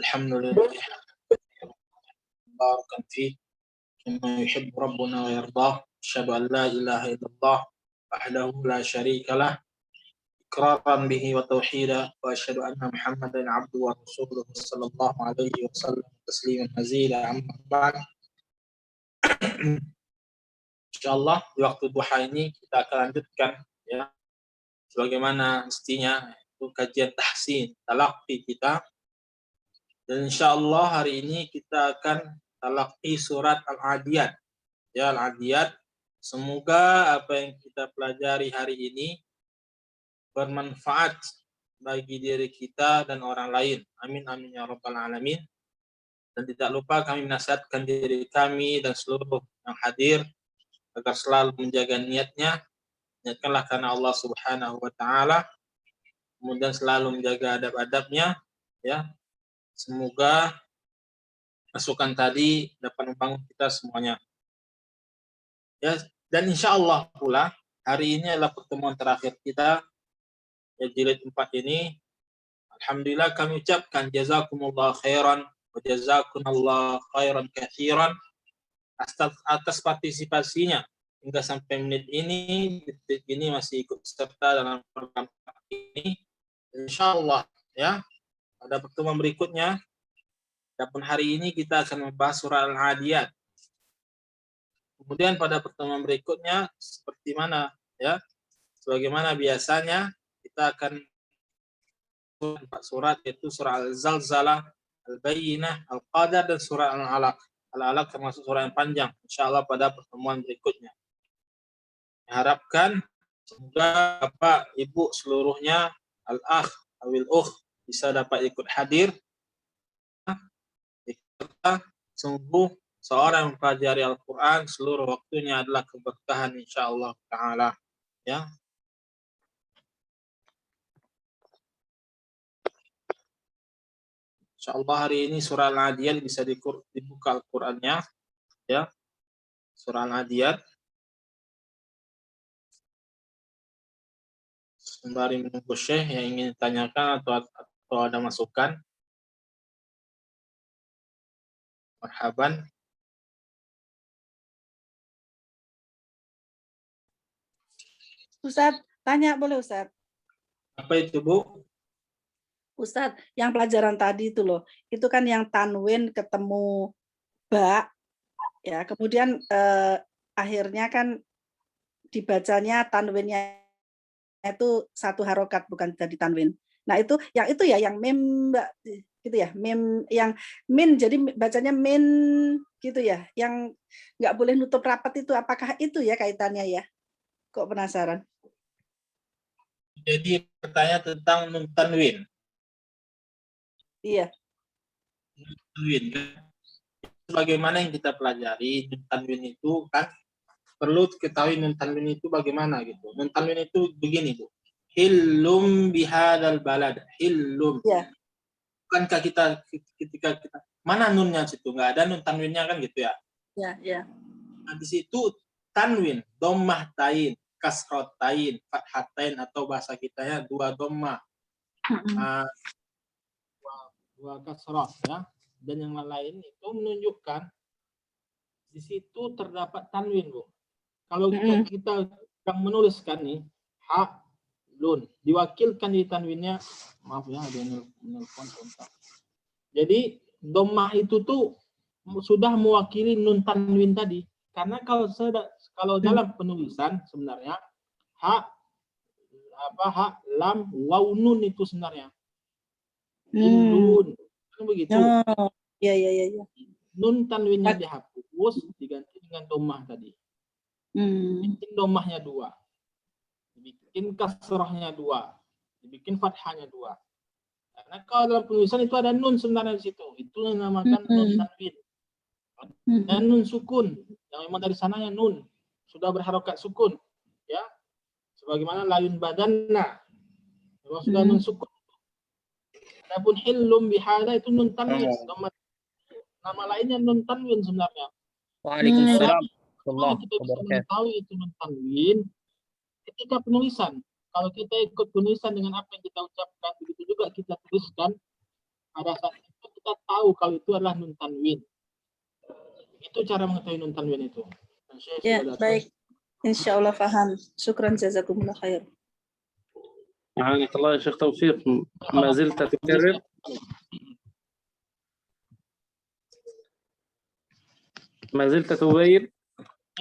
Alhamdulillah barakan fi kama yuhibbu rabbuna wa yardah. Asyhadu an la ilaha illallah wahdahu la syarika lah iqraran bihi wa tauhida wa asyhadu anna Muhammadan abduhu wa rasuluhu sallallahu alaihi wasallam tasliman mazida amma ba'd. Insyaallah di waktu duha ini kita akan lanjutkan ya sebagaimana mestinya itu kajian tahsin talaqi kita. Dan insyaallah hari ini kita akan talaqi surat Al-Adiyat. Ya, Al-Adiyat. Semoga apa yang kita pelajari hari ini bermanfaat bagi diri kita dan orang lain. Amin amin ya rabbal alamin. Dan tidak lupa kami menasihatkan diri kami dan seluruh yang hadir agar selalu menjaga niatnya. Niatkanlah karena Allah Subhanahu wa taala. Kemudian selalu menjaga adab-adabnya ya. Semoga masukan tadi dapat membangun kita semuanya. Ya, dan insya Allah pula hari ini adalah pertemuan terakhir kita ya jilid 4 ini. Alhamdulillah kami ucapkan jazakumullah khairan wa jazakumullah khairan katsiran atas partisipasinya hingga sampai menit ini, detik ini masih ikut serta dalam program ini. Insya Allah ya pada pertemuan berikutnya. Adapun hari ini kita akan membahas surah Al-Adiyat. Kemudian pada pertemuan berikutnya seperti mana ya? Sebagaimana biasanya kita akan surat yaitu surah Al-Zalzalah, Al-Bayyinah, Al-Qadar dan surah Al-Alaq. Al-Alaq termasuk surah yang panjang. Insyaallah pada pertemuan berikutnya. Harapkan semoga Bapak Ibu seluruhnya al-akh awil ukh bisa dapat ikut hadir. Sungguh seorang yang mempelajari Al-Quran seluruh waktunya adalah keberkahan insyaallah ta'ala ya. Insyaallah hari ini surah Al-Adiyat bisa dibuka Al-Qurannya ya. Surah Al-Adiyat. Sembari menunggu Syekh yang ingin ditanyakan atau ada masukan. Marhaban. Ustadz, tanya boleh Ustadz? Apa itu Bu? Ustadz, yang pelajaran tadi itu loh, itu kan yang tanwin ketemu ba, ya. Kemudian akhirnya kan dibacanya tanwinnya itu satu harokat bukan jadi tanwin. Nah itu ya yang mim gitu ya, mim yang min jadi bacanya min gitu ya, yang nggak boleh nutup rapat itu apakah itu ya kaitannya ya? Kok penasaran? Jadi pertanyaan tentang nun tanwin. Iya. Nun tanwin. Bagaimana yang kita pelajari nun tanwin itu kan perlu diketahui nun tanwin itu bagaimana gitu. Nun tanwin itu begini Bu. Hillum bihadzal balad. Hillum. Iya. Bukankah kita ketika kita mana nunnya situ nggak ada nun tanwinnya kan gitu ya? Iya, iya. Nah, di situ tanwin, dhammah tain, kasrotain, fathatain atau bahasa kitanya dua dhammah. Dua kasrah ya. Dan yang lain itu menunjukkan di situ terdapat tanwin, Bu. Kalau kita sedang menuliskan nih ha lun diwakilkan di tanwinnya, maaf ya ada yang menelpon kontak. Jadi dhammah itu tuh sudah mewakili nun tanwin tadi. Karena kalau dalam penulisan sebenarnya ha lam waw nun itu sebenarnya. Nun. Kan begitu. Oh, iya. Nun tanwinnya dihapus diganti dengan dhammah tadi. Bikin dhammahnya 2. Dibikin kasrahnya 2. Dibikin fathahnya 2. Karena kalau dalam penulisan itu ada nun sebenarnya di situ. Itu yang dinamakan nun tanwin. Dan nun sukun yang memang dari sananya nun sudah berharokat sukun ya sebagaimana layun badanna memang sudah nun sukun. Adapun hillum bihadza itu nun tanwin. Nama lainnya nun tanwin sebenarnya. Waalaikumsalam. Kita bisa mengetahui itu nun tanwin ketika penulisan. Kalau kita ikut penulisan dengan apa yang kita ucapkan, begitu juga kita tuliskan. Pada saat itu kita tahu kalau itu adalah nun tanwin. Itu cara mengetahui nun tanwin itu. Ya, baik. Insya Allah paham. Syukran jazakumullah khair. أعانك الله يا شيخ توفيق. ما زلت تكرر تبين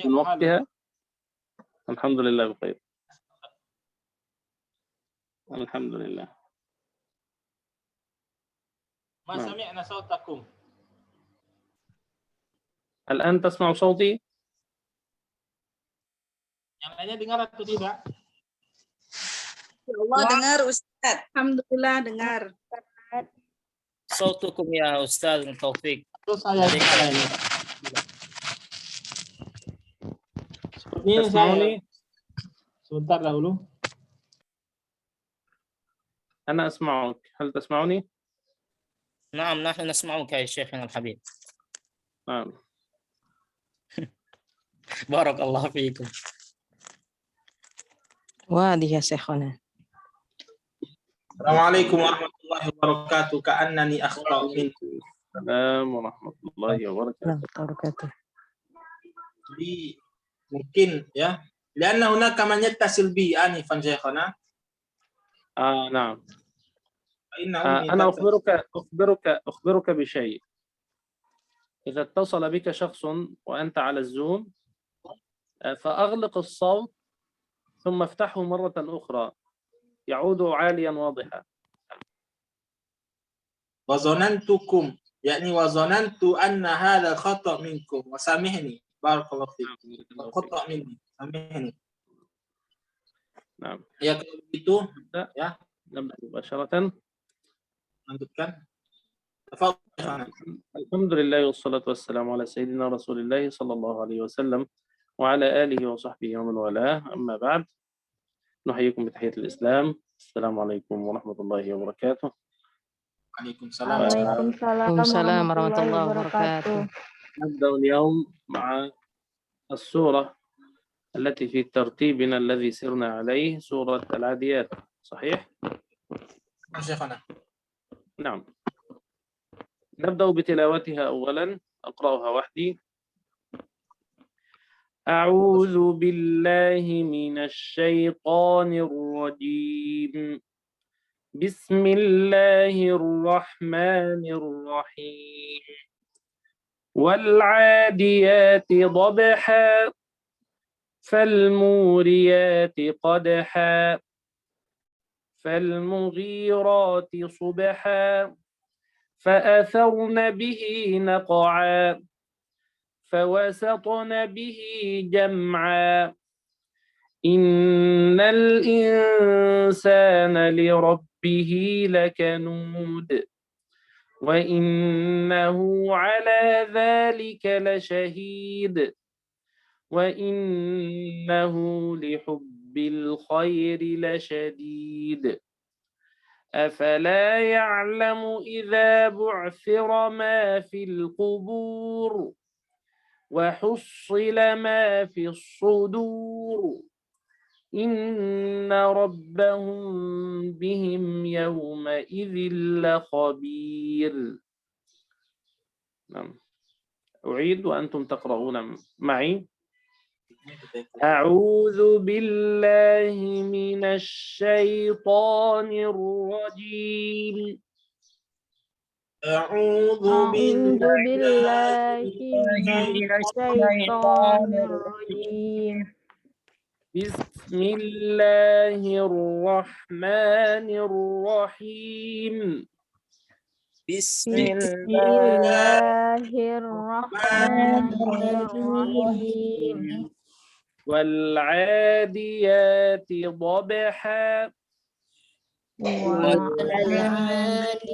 من وقتها. الحمد لله بخير. الحمد لله. ما سمعنا صوتكم. الآن تسمع صوتي؟ Yang lainnya dengar atau tidak? Allah dengar Ustaz. Alhamdulillah dengar. صوتكم يا أستاذ توفيق. Itu saya ini. Sepertinya تسمعني؟ sebentar dahulu. أنا أسمعك. هل تسمعني؟ نعم نحن نسمعك يا شيخنا الحبيب. نعم. بارك الله فيكم. واضح يا شيخنا. Assalamualaikum warahmatullahi wabarakatuh. Ka'annani akhta minkum. السلام ورحمة الله وبركاته. Jadi mungkin ya, karena hunaka man yattasil bi anifan shaykhana. نعم. أنا أخبرك بشيء. إذا اتصل بك شخص وأنت على الزوم فأغلق الصوت ثم افتحه مرة أخرى يعود عاليا واضحا. وظننتكم يعني وظننت أن هذا خطأ منكم وسامحني بارك الله فيكم. خطأ مني سامحني. نعم. Ya kalau begitu ya نبدأ مباشرة. lanjutkan. الحمد لله والصلاة والسلام على سيدنا رسول الله صلى الله عليه وسلم وعلى آله وصحبه ومن والاه. أما بعد نحييكم بتحية الإسلام. السلام عليكم ورحمة الله وبركاته. Waalaikumsalam warahmatullahi wabarakatuh. نبدأ اليوم مع السورة التي في ترتيبنا الذي سرنا عليه، سورة العاديات. صحيح؟ نعم. نبدأ بتلاوتها أولا. أقرأها وحدي. أعوذ بالله من الشيطان الرجيم. بسم الله الرحمن الرحيم. والعاديات ضبحا فالموريات قدحا فالمغيرات صبحا فأثرن به نقعا فوسطن به جمعا إن الإنسان لربه لكنود وإنه على ذلك لشهيد وإنه لحب الخير لشديد أفلا يعلم إذا بعثر ما في القبور وحصل ما في الصدور إن ربهم بهم يومئذ لخبير. أعيد وأنتم تقرؤون معي. أعوذ بالله من الشيطان الرجيم. أعوذ بالله من الشيطان الرجيم. بسم الله الرحمن الرحيم. بسم بسم الله الرحمن الرحيم. والعاديات ضبحا والعاديات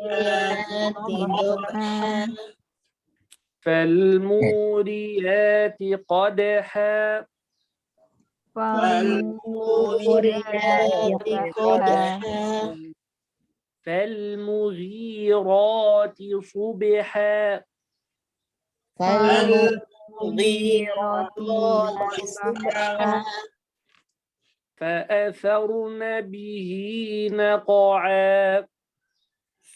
ضبحا فالموريات قدحا فالموريات قدحا فالمغيرات صبحا فالمغيرات صبحا فأثرن به نقعا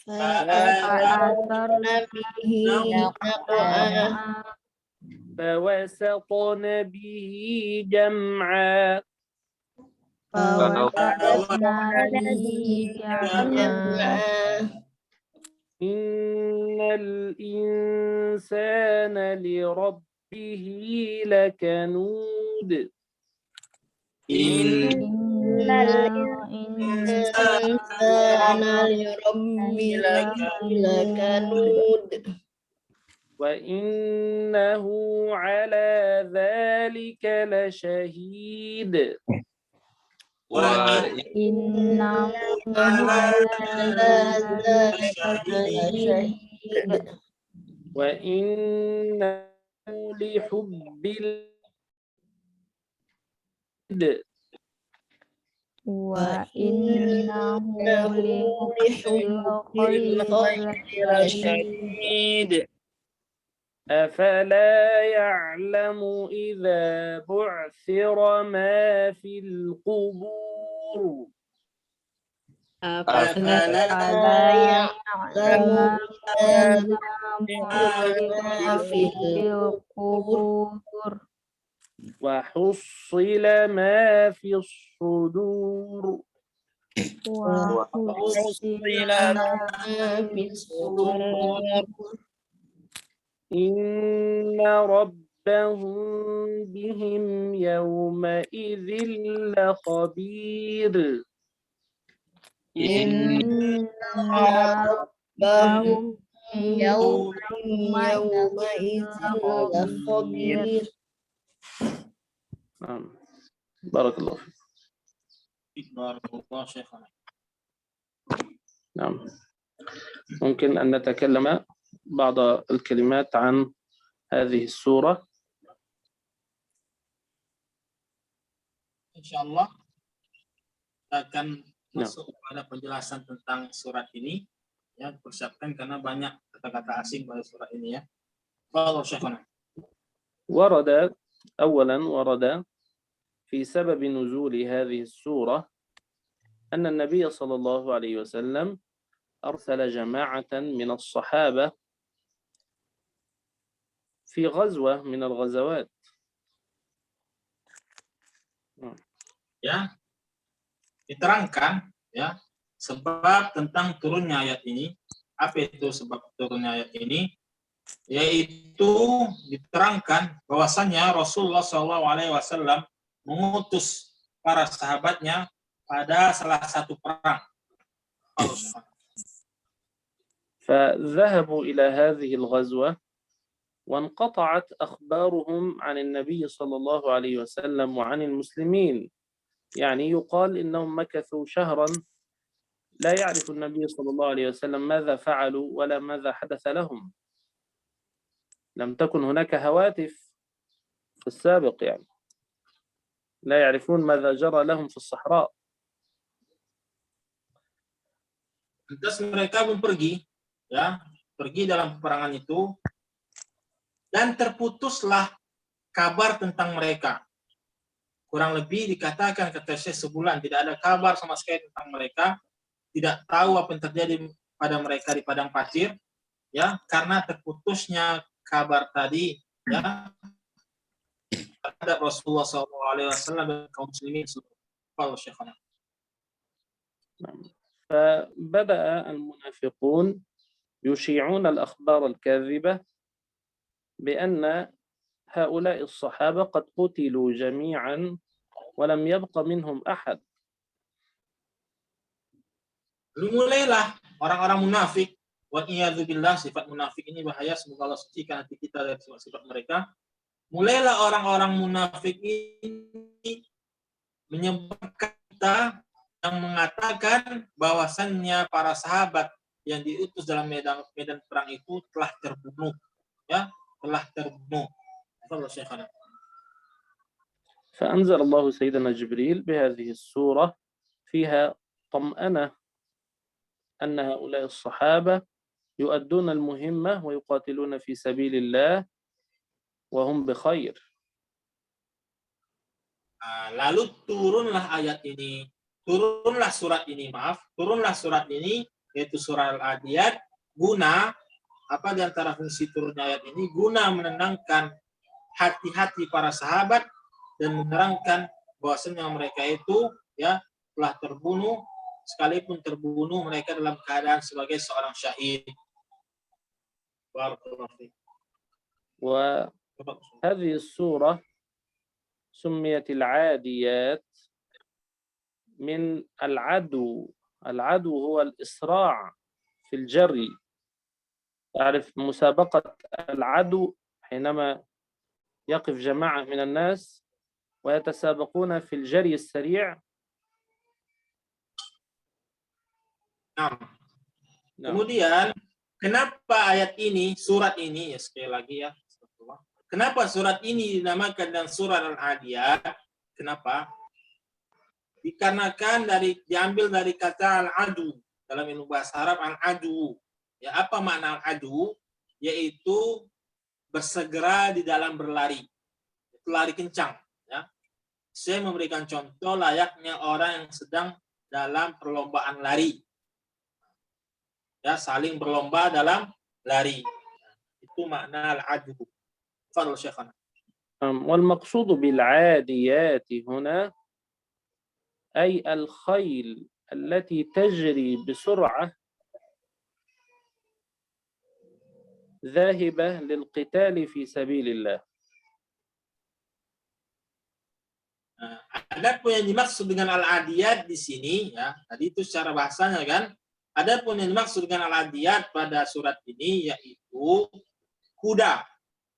فأثرن به نقعا فوسطن به جمعا فوسطن به جمعا إن الإنسان لربه لكنود إن إن الإنسان لربه لكنود وإنه على ذلك لشهيد وإنه على ذلك لشهيد وإنه لحب وإنه لحب الخير لشديد أفلا يعلم إذا بعثر ما في القبور أفلا يعلم ما في القبور وحصل ما في الصدور وحصل ما في الصدور إن ربهم بهم يومئذ لخبير إن ربهم يومئذ لخبير. نعم. بارك الله فيك. بارك الله شيخنا. نعم. ممكن أن نتكلم بعض الكلمات عن هذه السورة. Insyaallah kita akan masuk pada penjelasan tentang surat ini. Ya, persiapkan karena banyak kata-kata asing pada surat ini ya. Fadhal Syekhana. ورد في سبب نزول هذه السورة أن النبي صلى الله عليه وسلم أرسل جماعة من الصحابة في غزوة من الغزوات. Ya, diterangkan ya sebab tentang turunnya ayat ini. Apa itu sebab turunnya ayat ini? Yaitu diterangkan bahwasannya Rasulullah SAW mengutus para sahabatnya pada salah satu perang. فذهبوا إلى هذه الغزوة وانقطعت أخبارهم عن النبي صلى الله عليه وسلم وعن المسلمين. يعني يقال إنهم مكثوا شهرا لا يعرف النبي صلى الله عليه وسلم ماذا فعلوا ولا ماذا حدث لهم. لم تكن هناك هواتف في السابق، يعني لا يعرفون ماذا جرى لهم في الصحراء. Lantas mereka pun pergi dalam peperangan itu dan terputuslah kabar tentang mereka. Kurang lebih dikatakan kata Syekh sebulan tidak ada kabar sama sekali tentang mereka, tidak tahu apa yang terjadi pada mereka di padang pasir, ya, karena terputusnya kabar tadi, ya, terhadap Rasulullah SAW dan kaum muslimin seluruh Syekhana. فبدأ المنافقون يشيعون الأخبار الكاذبة بأن هؤلاء الصحابة قد قتلوا جميعا ولم يبق منهم أحد. Mulailah orang-orang munafik, wa iyadzubillah, sifat munafik ini bahaya, semoga Allah sucikan hati kita dari sifat mereka. Mulailah orang-orang munafik ini menyebabkan kita yang mengatakan bahwasannya para sahabat yang diutus dalam medan perang itu telah terbunuh, ya, telah terbunuh. فأنزل الله سيدنا جبريل بهذه السورة فيها طمأنة أن هؤلاء الصحابة يؤدون المهمة ويقاتلون في سبيل الله وهم بخير. Lalu turunlah surat ini yaitu surah Al-Adiyat, guna apa di antara fungsi turunnya ayat ini, guna menenangkan hati-hati para sahabat dan menerangkan bahwasanya mereka itu ya telah terbunuh, sekalipun terbunuh mereka dalam keadaan sebagai seorang syahid. Barakallahu fiik. وهذه السورة سميت العاديات من العدو. العدو هو الإسراع في الجري. تعرف مسابقة العدو حينما يقف جماعة من الناس ويتسابقون في الجري السريع. Nah, نعم. kemudian kenapa ayat ini, surat ini, ya sekali lagi ya, kenapa surat ini dinamakan dan surat Al-Adiyat? Kenapa? Dikarenakan diambil dari kata al-adu dalam ilmu bahasa Arab, al-adu. Ya, apa makna al-adu? Yaitu bersegera di dalam berlari, lari kencang. Ya. Saya memberikan contoh layaknya orang yang sedang dalam perlombaan lari. Ya, saling berlomba dalam lari. Itu makna al-adu. Fadhil Syekhana. والمقصود بالعاديات هنا أي الخيل التي تجري بسرعة ذاهبة للقتال في سبيل الله. Adapun yang dimaksud dengan al-adiyat di sini, ya, tadi itu secara bahasanya kan. Adapun yang dimaksud dengan al-adiyat pada surat ini yaitu kuda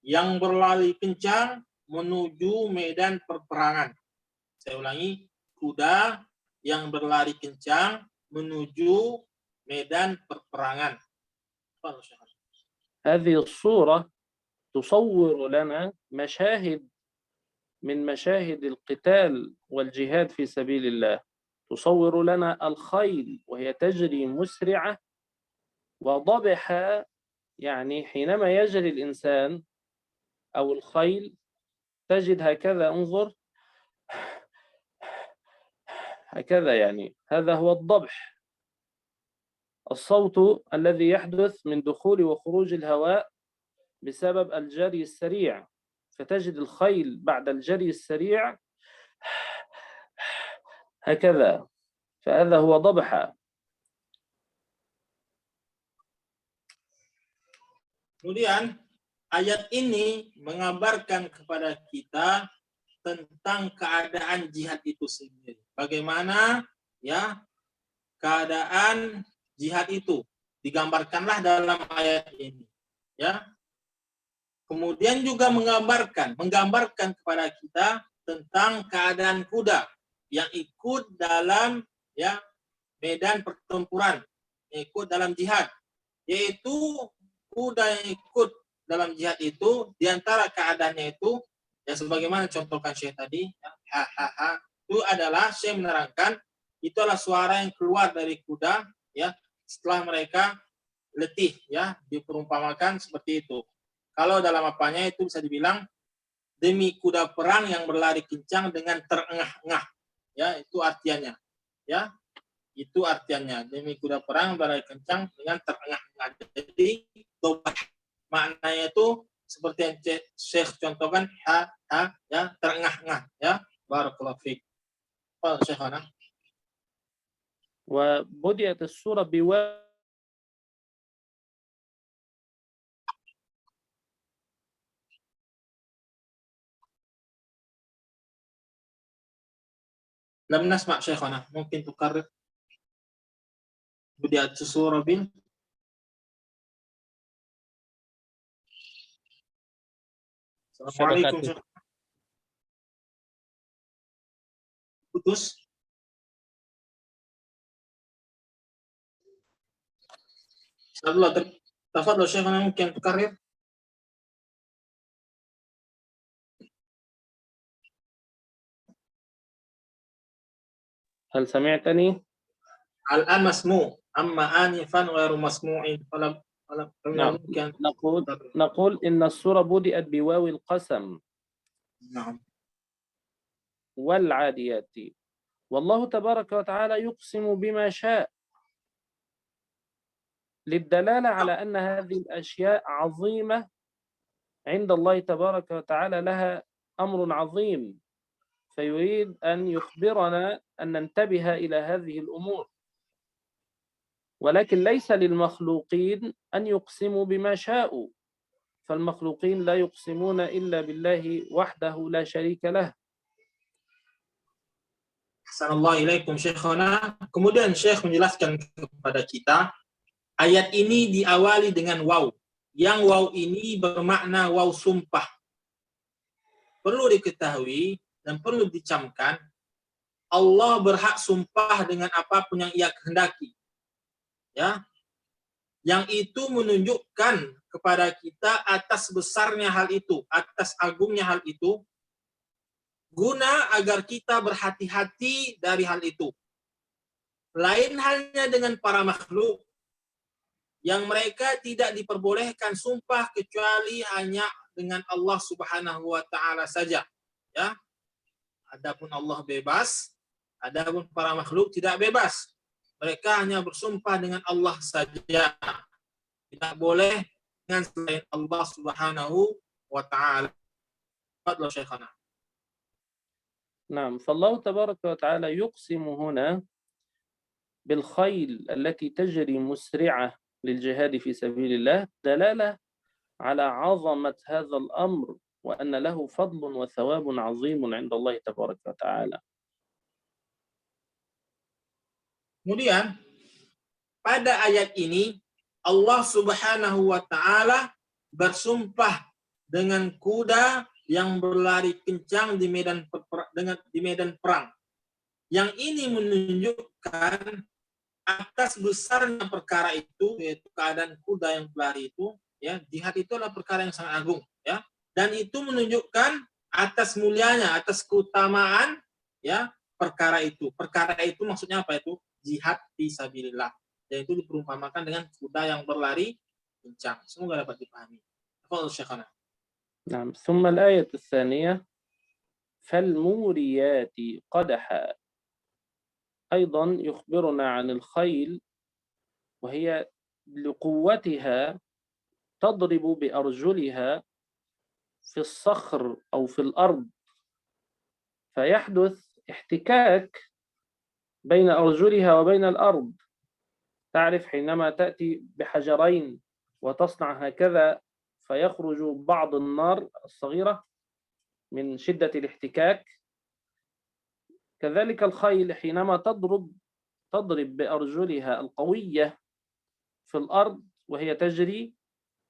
yang berlari kencang menuju medan perperangan. Saya ulangi, kuda yang berlari kencang menuju medan perperangan. هذه الصورة تصور لنا مشاهد من مشاهد القتال والجهاد في سبيل الله. تصور لنا الخيل وهي تجري مسرعة وضبحة، يعني حينما يجري الإنسان أو الخيل تجد هكذا، انظر هكذا، يعني هذا هو الضبح، الصوت الذي يحدث من دخول وخروج الهواء بسبب الجري السريع. فتجد الخيل بعد الجري السريع هكذا، فهذا هو ضبحة. Kemudian ayat ini mengabarkan kepada kita tentang keadaan jihad itu sendiri. Bagaimana ya keadaan jihad itu digambarkanlah dalam ayat ini. Ya. Kemudian juga menggambarkan kepada kita tentang keadaan kuda yang ikut dalam ya medan pertempuran, ikut dalam jihad, yaitu kuda yang ikut dalam jihad itu diantara keadaannya itu ya sebagaimana contohkan Syekh tadi ya, itu adalah Syekh menerangkan itu adalah suara yang keluar dari kuda ya setelah mereka letih ya, diperumpamakan seperti itu. Kalau dalam apanya itu bisa dibilang demi kuda perang yang berlari kencang dengan terengah-engah ya, itu artiannya ya. Itu artiannya demi kuda perang berlari kencang dengan terengah-engah. Jadi maknanya itu seperti yang Syekh contohkan ya terengah-engah ya. Barakallahu fiik. Fadhil Syekhana. وبدأت السورة لم نسمع شيخنا، ممكن تكرر؟ بدأت السورة بال السلام عليكم شيخ. putus. تفضل شيخنا، ممكن تكرر؟ هل سمعتني؟ الآن مسموع، أما آنفا غير مسموع فلم نعم. يمكن. نقول إن السورة بدأت بواو القسم. نعم. والعاديات، والله تبارك وتعالى يقسم بما شاء. للدلالة على أن هذه الأشياء عظيمة عند الله تبارك وتعالى، لها أمر عظيم، فيريد أن يخبرنا أن ننتبه إلى هذه الأمور. ولكن ليس للمخلوقين أن يقسموا بما شاءوا، فالمخلوقين لا يقسمون إلا بالله وحده لا شريك له. Assalamualaikum Syekhona. Kemudian Syekh menjelaskan kepada kita, ayat ini diawali dengan waw. Yang waw ini bermakna waw sumpah. Perlu diketahui dan perlu dicamkan, Allah berhak sumpah dengan apapun yang Ia kehendaki. Ya. Yang itu menunjukkan kepada kita atas besarnya hal itu, atas agungnya hal itu, guna agar kita berhati-hati dari hal itu. Lain halnya dengan para makhluk, yang mereka tidak diperbolehkan sumpah kecuali hanya dengan Allah Subhanahu wa Ta'ala saja. Ya. Adapun Allah bebas, adapun para makhluk tidak bebas. Mereka hanya bersumpah dengan Allah saja. Tidak boleh dengan selain Allah Subhanahu wa Ta'ala. Fadhal Syekhana. نعم، فالله تبارك وتعالى يقسم هنا بالخيل التي تجري مسرعة للجهاد في سبيل الله، دلالة على عظمة هذا الأمر وأن له فضل وثواب عظيم عند الله تبارك وتعالى. Kemudian pada ayat ini Allah Subhanahu wa Ta'ala bersumpah dengan kuda yang berlari kencang di medan perang. Yang ini menunjukkan atas besarnya perkara itu, yaitu keadaan kuda yang berlari itu, ya, jihad itu adalah perkara yang sangat agung, ya. Dan itu menunjukkan atas mulianya, atas keutamaan, ya, perkara itu. Perkara itu maksudnya apa itu? Jihad fisabilillah. Dan itu diperumpamakan dengan kuda yang berlari kencang. Semoga dapat dipahami. Fadhal Syekhana. نعم، ثم الآية الثانية فالموريات قدحا، أيضا يخبرنا عن الخيل، وهي لقوتها تضرب بأرجلها في الصخر أو في الأرض، فيحدث احتكاك بين أرجلها وبين الأرض. تعرف حينما تأتي بحجرين وتصنع هكذا فيخرج بعض النار الصغيرة من شدة الاحتكاك، كذلك الخيل حينما تضرب بأرجلها القوية في الأرض وهي تجري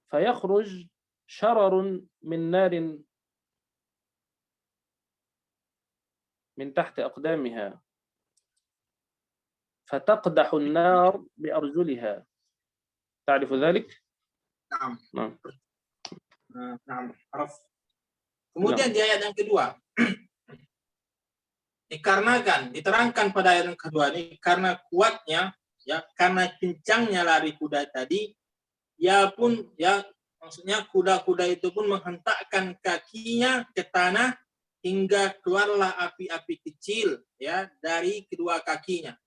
فيخرج شرر من نار من تحت أقدامها، فتقدح النار بأرجلها. تعرف ذلك؟ Naam. نعم. Naam. Kemudian di ayat yang kedua, diterangkan pada ayat yang kedua ini, karena kuatnya, ya, karena kencangnya lari kuda tadi, ya pun, ya, maksudnya kuda-kuda itu pun menghentakkan kakinya ke tanah hingga keluarlah api-api kecil, ya, dari kedua kakinya.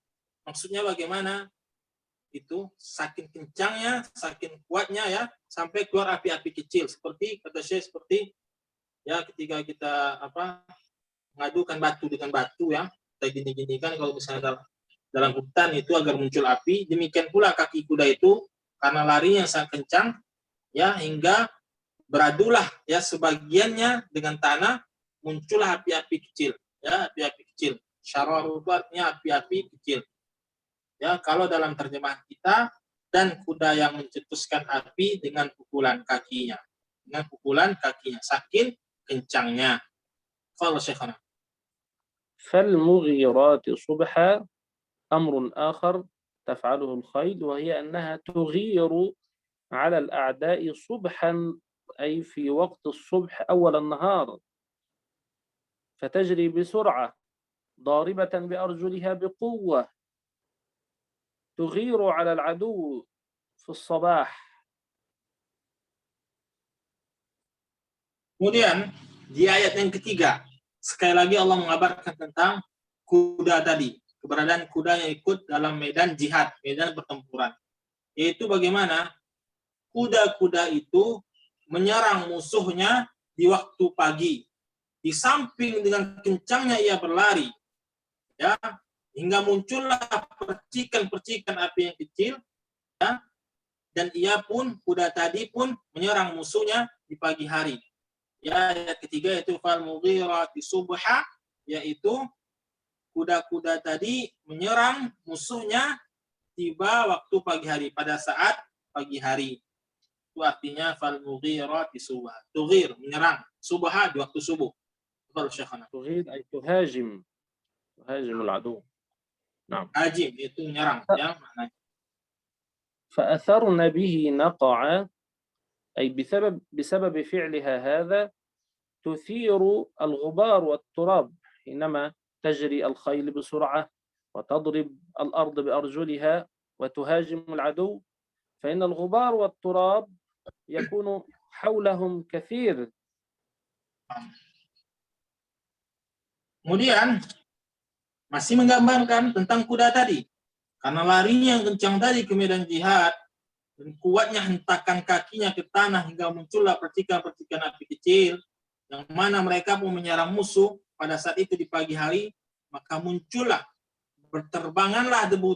Maksudnya bagaimana? Itu saking kencangnya, saking kuatnya, ya, sampai keluar api-api kecil. Seperti kata Syekh, seperti, ya, ketika kita mengadukan batu dengan batu, ya, kita gini-gini kan kalau misalnya dalam hutan itu agar muncul api, demikian pula kaki kuda itu karena larinya sangat kencang, ya, hingga beradulah, ya, sebagiannya dengan tanah, muncullah api-api kecil, ya, api-api kecil. Syaror itu artinya api-api kecil. Ya, kalau dalam terjemahan kita, dan kuda yang mencetuskan api dengan pukulan kakinya, saking kencangnya. Fadhal Syekhana. فالمغيرات صبحا أمر آخر تفعله الخيل، وهي أنها تغير على الأعداء صبحا، أي في وقت الصبح أول النهار، فتجري بسرعة ضاربة بأرجلها بقوة تغير على العدو في الصباح. Kemudian di ayat yang ketiga, sekali lagi Allah mengabarkan tentang kuda tadi, keberadaan kuda yang ikut dalam medan jihad, medan pertempuran. yaitu bagaimana kuda-kuda itu menyerang musuhnya di waktu pagi. Di samping dengan kencangnya ia berlari, ya, hingga muncullah percikan-percikan api yang kecil, ya, dan kuda tadi pun menyerang musuhnya di pagi hari. Ya, ayat ketiga yaitu fal mughirati subha, yaitu kuda-kuda tadi menyerang musuhnya tiba waktu pagi hari, pada saat pagi hari. Itu artinya fal mughirati subha. Tughir, menyerang, subha di waktu subuh. Betul Syekhana. تغير أي تهاجم العدو. نعم. Hajim itu menyerang, ya, maknanya. فأثرن به نقع أي بسبب فعلها هذا تثير الغبار والتراب حينما تجري الخيل بسرعة وتضرب الأرض بأرجلها وتهاجم العدو، فإن الغبار والتراب يكون حولهم كثير. Kemudian masih menggambarkan tentang kuda tadi. Karena larinya yang kencang tadi ke medan jihad dan kuatnya hentakan kakinya ke tanah hingga muncullah percikan-percikan api kecil, yang mana mereka pun menyerang musuh pada saat itu di pagi hari, maka muncullah, berterbanganlah debu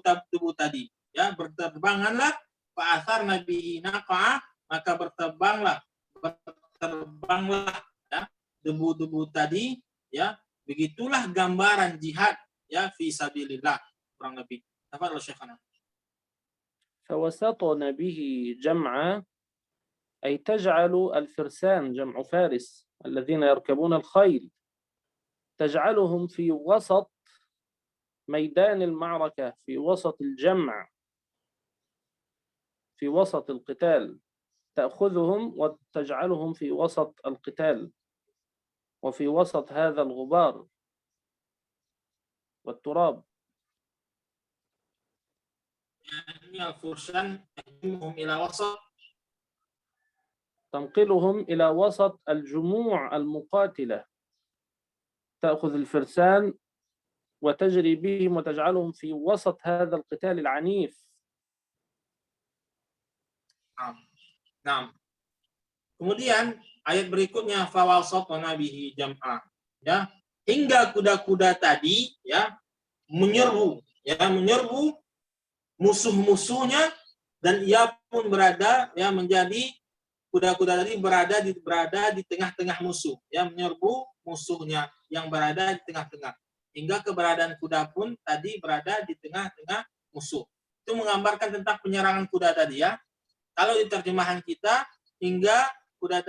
tadi, ya, berterbanganlah fa'athar nabihi naqa'a, maka berterbanglah ya, debu-debu tadi, ya. Begitulah gambaran jihad, ya, fi sabilillah, kurang lebih. Tafadhal Syekhana. فوسطن به جمعا أي تجعل الفرسان جمع فارس الذين يركبون الخيل، تجعلهم في وسط ميدان المعركة، في وسط الجمع، في وسط القتال، تأخذهم وتجعلهم في وسط القتال وفي وسط هذا الغبار والتراب. تنقلهم إلى وسط الجموع المقاتلة، تأخذ الفرسان وتجري بهم وتجعلهم في وسط هذا القتال العنيف. Nah, kemudian ayat berikutnya fawasatna bihi jam'a, ya, hingga kuda-kuda tadi, ya, menyerbu musuh-musuhnya, dan ia pun berada, ya, menjadi kuda-kuda tadi berada di tengah-tengah musuh, ya, menyerbu musuhnya yang berada di tengah-tengah, hingga keberadaan kuda pun tadi berada di tengah-tengah musuh. Itu menggambarkan tentang penyerangan kuda tadi, ya. Kalau di terjemahan kita, hingga kuda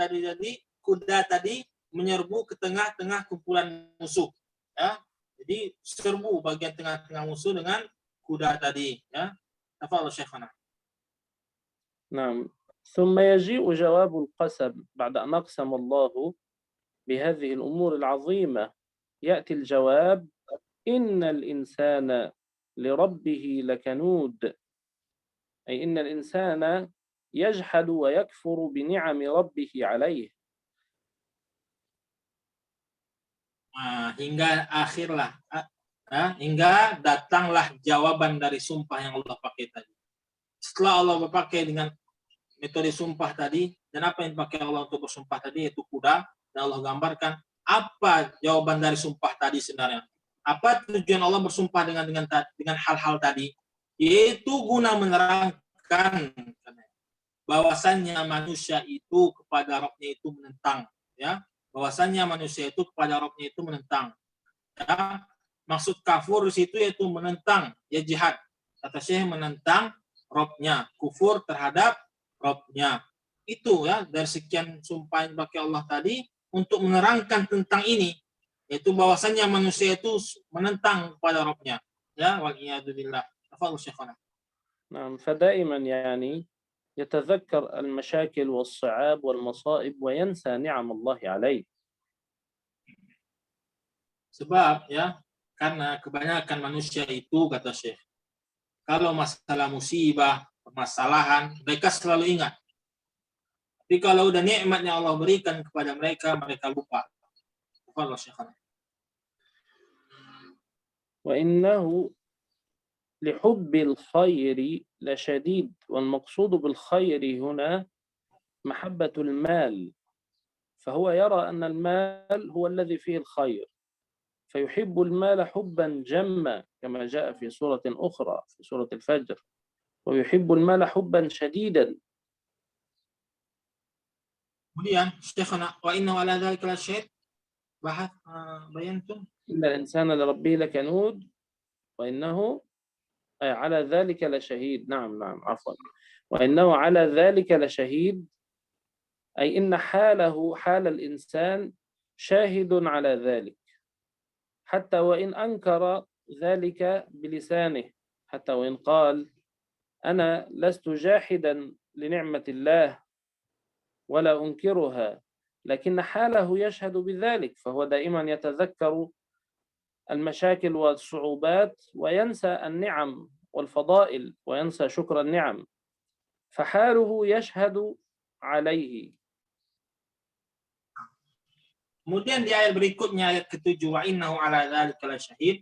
tadi menyerbu ke tengah-tengah kumpulan musuh, ya. Jadi serbu bagian tengah-tengah musuh dengan kuda tadi, ya. Tafadhal Syekhana. نعم. ثم يجيء جواب القسم بعد أن أقسم الله بهذه الأمور العظيمة، يأتي الجواب: إن الإنسان لربه لكنود، أي إن الإنسان يجحد ويكفر بنعم ربه عليه. Hingga datanglah jawaban dari sumpah yang Allah pakai tadi. Setelah Allah berpakai dengan metode sumpah tadi, dan apa yang dipakai Allah untuk bersumpah tadi, yaitu kuda, dan Allah gambarkan apa jawaban dari sumpah tadi sebenarnya. Apa tujuan Allah bersumpah dengan hal-hal tadi? Yaitu guna menerangkan bahwasannya manusia itu kepada Rabb-nya itu menentang, ya. Bahwasannya manusia itu kepada Rabb-nya itu menentang. Ya. Maksud kafur di situ yaitu menentang, ya, jihad. Kata Syekh, menentang Rabb-nya, kufur terhadap Rabb-nya. Itu, ya, dari sekian sumpah yang pakai Allah tadi untuk menerangkan tentang ini, yaitu bahwasannya manusia itu menentang kepada Rabb-nya. Ya, wal iyadu billah. Tafadhal Syekhana. نعم. فدائما يعني يتذكر المشاكل والصعاب والمصائب وينسى نعم الله عليه. Sebab, ya, karena kebanyakan manusia itu, kata Syekh, kalau masalah musibah, permasalahan, mereka selalu ingat. Tapi kalau udah nikmat yang Allah berikan kepada mereka, mereka lupa. Allah Syekhana. وإنه لحب الخير لشديد، والمقصود بالخير هنا محبة المال، فهو يرى أن المال هو الذي فيه الخير، فيحب المال حبا جما كما جاء في سورة أخرى في سورة الفجر، ويحب المال حبا شديدا. Kemudian Syekhana wa inna ala dzalika lasyahid bahas bayantum إن الإنسان لربه لكنود وإنه على ذلك لشهيد. نعم عفوا. وإنه على ذلك لشهيد، أي إن حاله حال الإنسان شاهد على ذلك، حتى وإن أنكر ذلك بلسانه، حتى وإن قال أنا لست جاحدا لنعمة الله ولا أنكرها، لكن حاله يشهد بذلك، فهو دائما يتذكر المشاكل والصعوبات وينسى النعم والفضائل وينسى شكر النعم، فحاله يشهد عليه. Kemudian di ayat berikutnya, ayat ke-7, wa innahu ala dzalika lasyahid,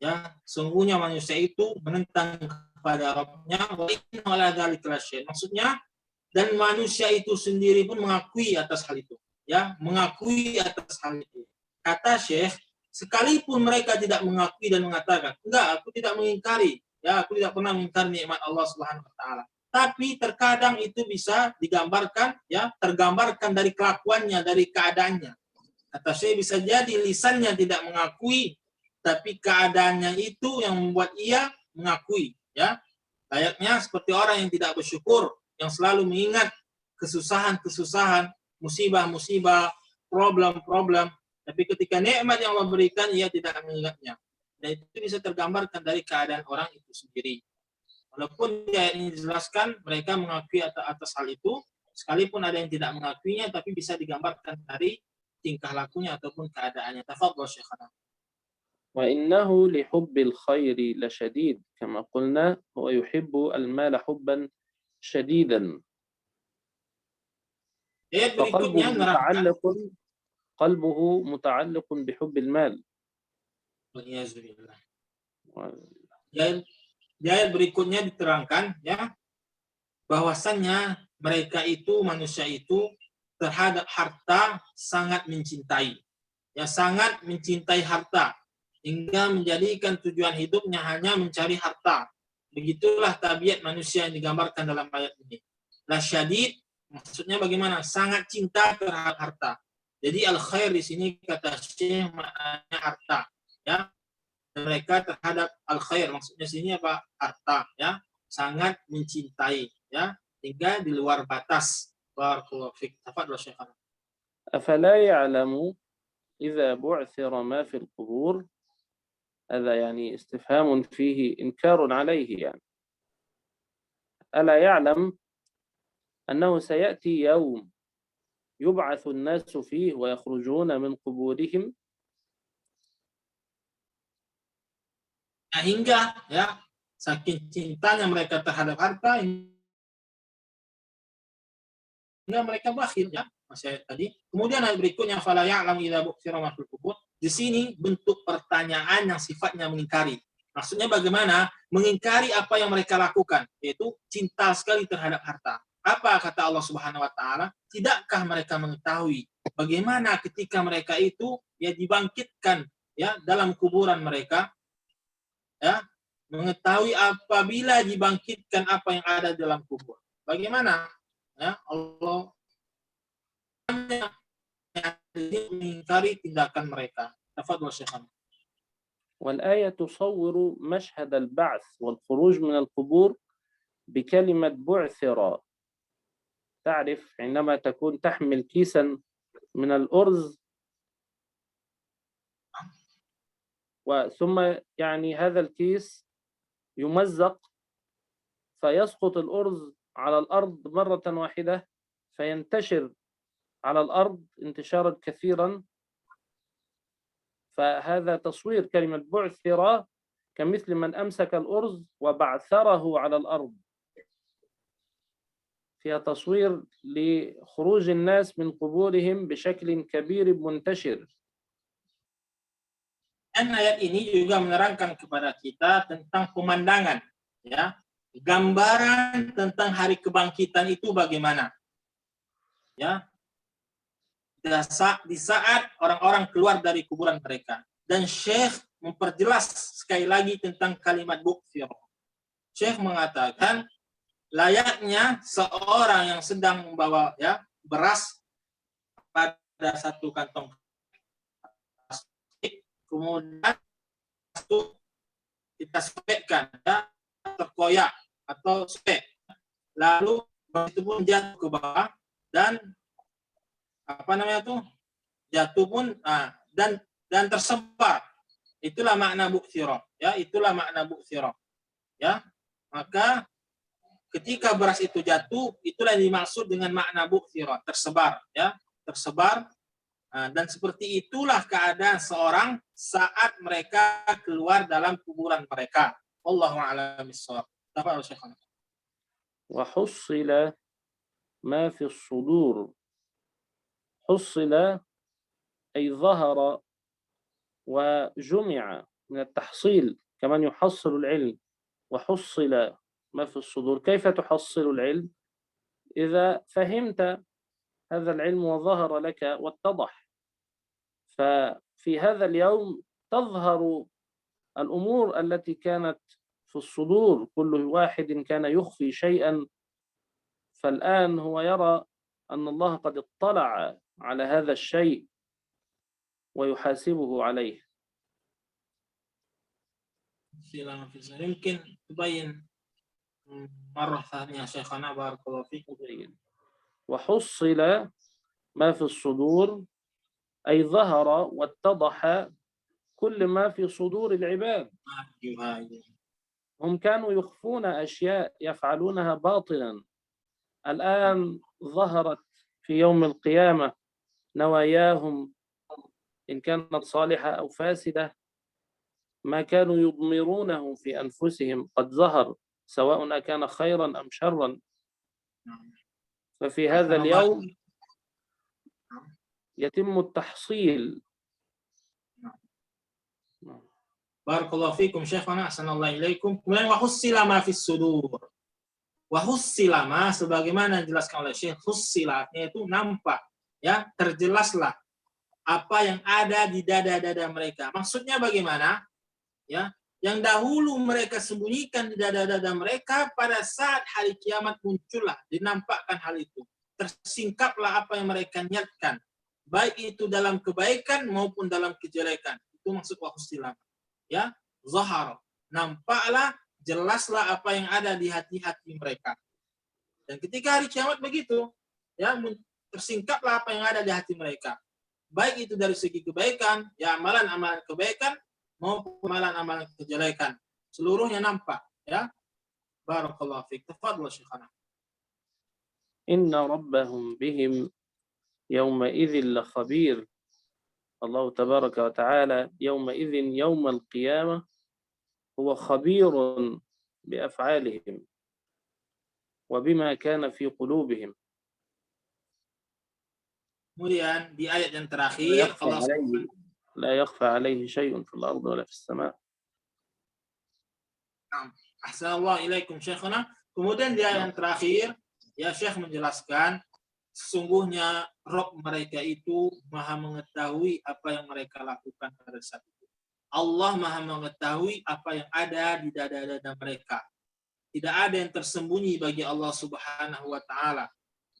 ya, sungguhnya manusia itu menentang kepada Rabbnya, wa innahu ala dzalika lasyahid. Maksudnya, dan manusia itu sendiri pun mengakui atas hal itu, ya, mengakui atas hal itu. Kata Syekh, sekalipun mereka tidak mengakui dan mengatakan, enggak, aku tidak mengingkari, ya, aku tidak pernah mengingkari nikmat Allah Subhanahu wa taala. Tapi terkadang itu bisa digambarkan, ya, tergambarkan dari kelakuannya, dari keadaannya. Kata saya, bisa jadi lisannya tidak mengakui, tapi keadaannya itu yang membuat ia mengakui, ya. Layaknya seperti orang yang tidak bersyukur, yang selalu mengingat kesusahan-kesusahan, musibah-musibah, problem-problem, tapi ketika nikmat yang Allah berikan, ia tidak mengingatnya. Dan itu bisa tergambarkan dari keadaan orang itu sendiri. Walaupun di ayat ini dijelaskan mereka mengakui atas hal itu, sekalipun ada yang tidak mengakuinya, tapi bisa digambarkan dari tingkah lakunya ataupun keadaannya. Tafadhal Syekhana. وإنه لحب الخير لشديد، كما قلنا هو يحب المال حبا شديدا، قلبه متعلق بحب المال. Di ayat berikutnya diterangkan, ya, bahwasannya mereka itu, manusia itu terhadap harta sangat mencintai, ya, sangat mencintai harta hingga menjadikan tujuan hidupnya hanya mencari harta. Begitulah tabiat manusia yang digambarkan dalam ayat ini. Lasyadid maksudnya bagaimana? Sangat cinta terhadap harta. Jadi al-khair di sini kata Syekh maknanya harta, ya. Mereka terhadap al-khair maksudnya sini apa? Harta, ya. Sangat mencintai, ya, hingga di luar batas. Barakallahu fik. Tafadhal Syekh. أفلا يعلم إذا بعثر ما في القبور، هذا يعني استفهام فيه إنكار عليه، يعني ألا يعلم أنه سيأتي يوم يبعث الناس فيه ويخرجون من قبورهم؟ Hingga, ya, saking cintanya mereka terhadap harta hingga mereka bakhil, ya, masih tadi. Kemudian ayat berikutnya fala ya'lamu idza bu'thira ma fil qubur. Di sini bentuk pertanyaan yang sifatnya mengingkari. Maksudnya bagaimana? Mengingkari apa yang mereka lakukan, yaitu cinta sekali terhadap harta. Apa kata Allah Subhanahu wa taala? Tidakkah mereka mengetahui bagaimana ketika mereka itu, ya, dibangkitkan, ya, dalam kuburan mereka, ya, mengetahui apabila dibangkitkan apa yang ada dalam kubur. Bagaimana? Ya, Allah mengingkari tindakan mereka. Tafadhal Syekh. والآية تصور مشهد البعث والخروج من القبور بكلمة بعثر. تعرف عندما تكون تحمل كيسا من الأرز ثم يعني هذا الكيس يمزق فيسقط الأرز على الأرض مرة واحدة فينتشر على الأرض انتشارا كثيرا، فهذا تصوير كلمة بعثر كمثل من أمسك الأرز وبعثره على الأرض، فيها تصوير لخروج الناس من قبورهم بشكل كبير منتشر. ayat ini juga menerangkan kepada kita tentang pemandangan, ya, gambaran tentang hari kebangkitan itu bagaimana, ya, di saat orang-orang keluar dari kuburan mereka. Dan Syekh memperjelas sekali lagi tentang kalimat bu'thir. Syekh mengatakan layaknya seorang yang sedang membawa, ya, beras pada satu kantong plastik, kemudian itu kita sobekkan, ya, terkoyak atau sobek, lalu itu pun jatuh ke bawah dan jatuh pun dan tersebar. Itulah makna bu'thira, ya, itulah makna bu'thira, ya. Maka ketika beras itu jatuh, itulah yang dimaksud dengan makna bu'thira, tersebar, ya, tersebar. Dan seperti itulah keadaan seorang saat mereka keluar dalam kuburan mereka. Wallahu a'lam bishawab. Tafadhal Syekhana. Wa hussila ma fi as-sudur. Hussila ay dhahara wa jumi'a min at-tahsil kama yuhassilu al-'ilm. Wa hussila ما في الصدور. كيف تحصل العلم؟ إذا فهمت هذا العلم وظهر لك واتضح. ففي هذا اليوم تظهر الأمور التي كانت في الصدور. كل واحد كان يخفي شيئا، فالآن هو يرى أن الله قد اطلع على هذا الشيء ويحاسبه عليه. يمكن تبين مرة ثانية شيخنا بارك الله فيكم. وحصل ما في الصدور أي ظهر واتضح كل ما في صدور العباد. هم كانوا يخفون أشياء يفعلونها باطلا، الآن ظهرت في يوم القيامة نواياهم إن كانت صالحة أو فاسدة. ما كانوا يضمرونه في أنفسهم قد ظهر، سواء أكان خيرا أم شرا. ففي هذا اليوم يتم التحصيل. Barakallahu fikum Syekhana, ahsanallahu ilaikum. Kemudian wahussila ma fis sudur. Wahussila ma sebagaimana dijelaskan oleh Syekh, hussila yaitu nampak, ya, terjelaslah apa yang ada di dada-dada mereka. Maksudnya bagaimana? Ya, yang dahulu mereka sembunyikan di dada-dada mereka, pada saat hari kiamat muncullah, dinampakkan hal itu. Tersingkaplah apa yang mereka niatkan, baik itu dalam kebaikan maupun dalam kejelekan. Itu maksud wahussila. Ya, zahar, nampaklah, jelaslah apa yang ada di hati-hati mereka. Dan ketika hari kiamat begitu, ya, tersingkaplah apa yang ada di hati mereka, baik itu dari segi kebaikan, ya, amalan-amalan kebaikan maupun amalan-amalan kejelekan, seluruhnya nampak, ya. Barakallahu fiik. Tafadhal Syekhana. Inna rabbahum bihim yawma idzin lakhabir. Allah tabaraka wa ta'ala yawma idzin yawmal qiyamah huwa khabirun bi af'alihim wa bima kana fi qulubihim. Kemudian di ayat yang terakhir Allah la yakhfa alaihi syai'un fil ardi wala fis sama'. Ahsanallahu ilaikum Syekhana. Kemudian di ayat yang terakhir, ya, Syekh menjelaskan sesungguhnya Rabb mereka itu Maha mengetahui apa yang mereka lakukan pada saat itu. Allah Maha mengetahui apa yang ada di dada-dada mereka. Tidak ada yang tersembunyi bagi Allah Subhanahu wa taala,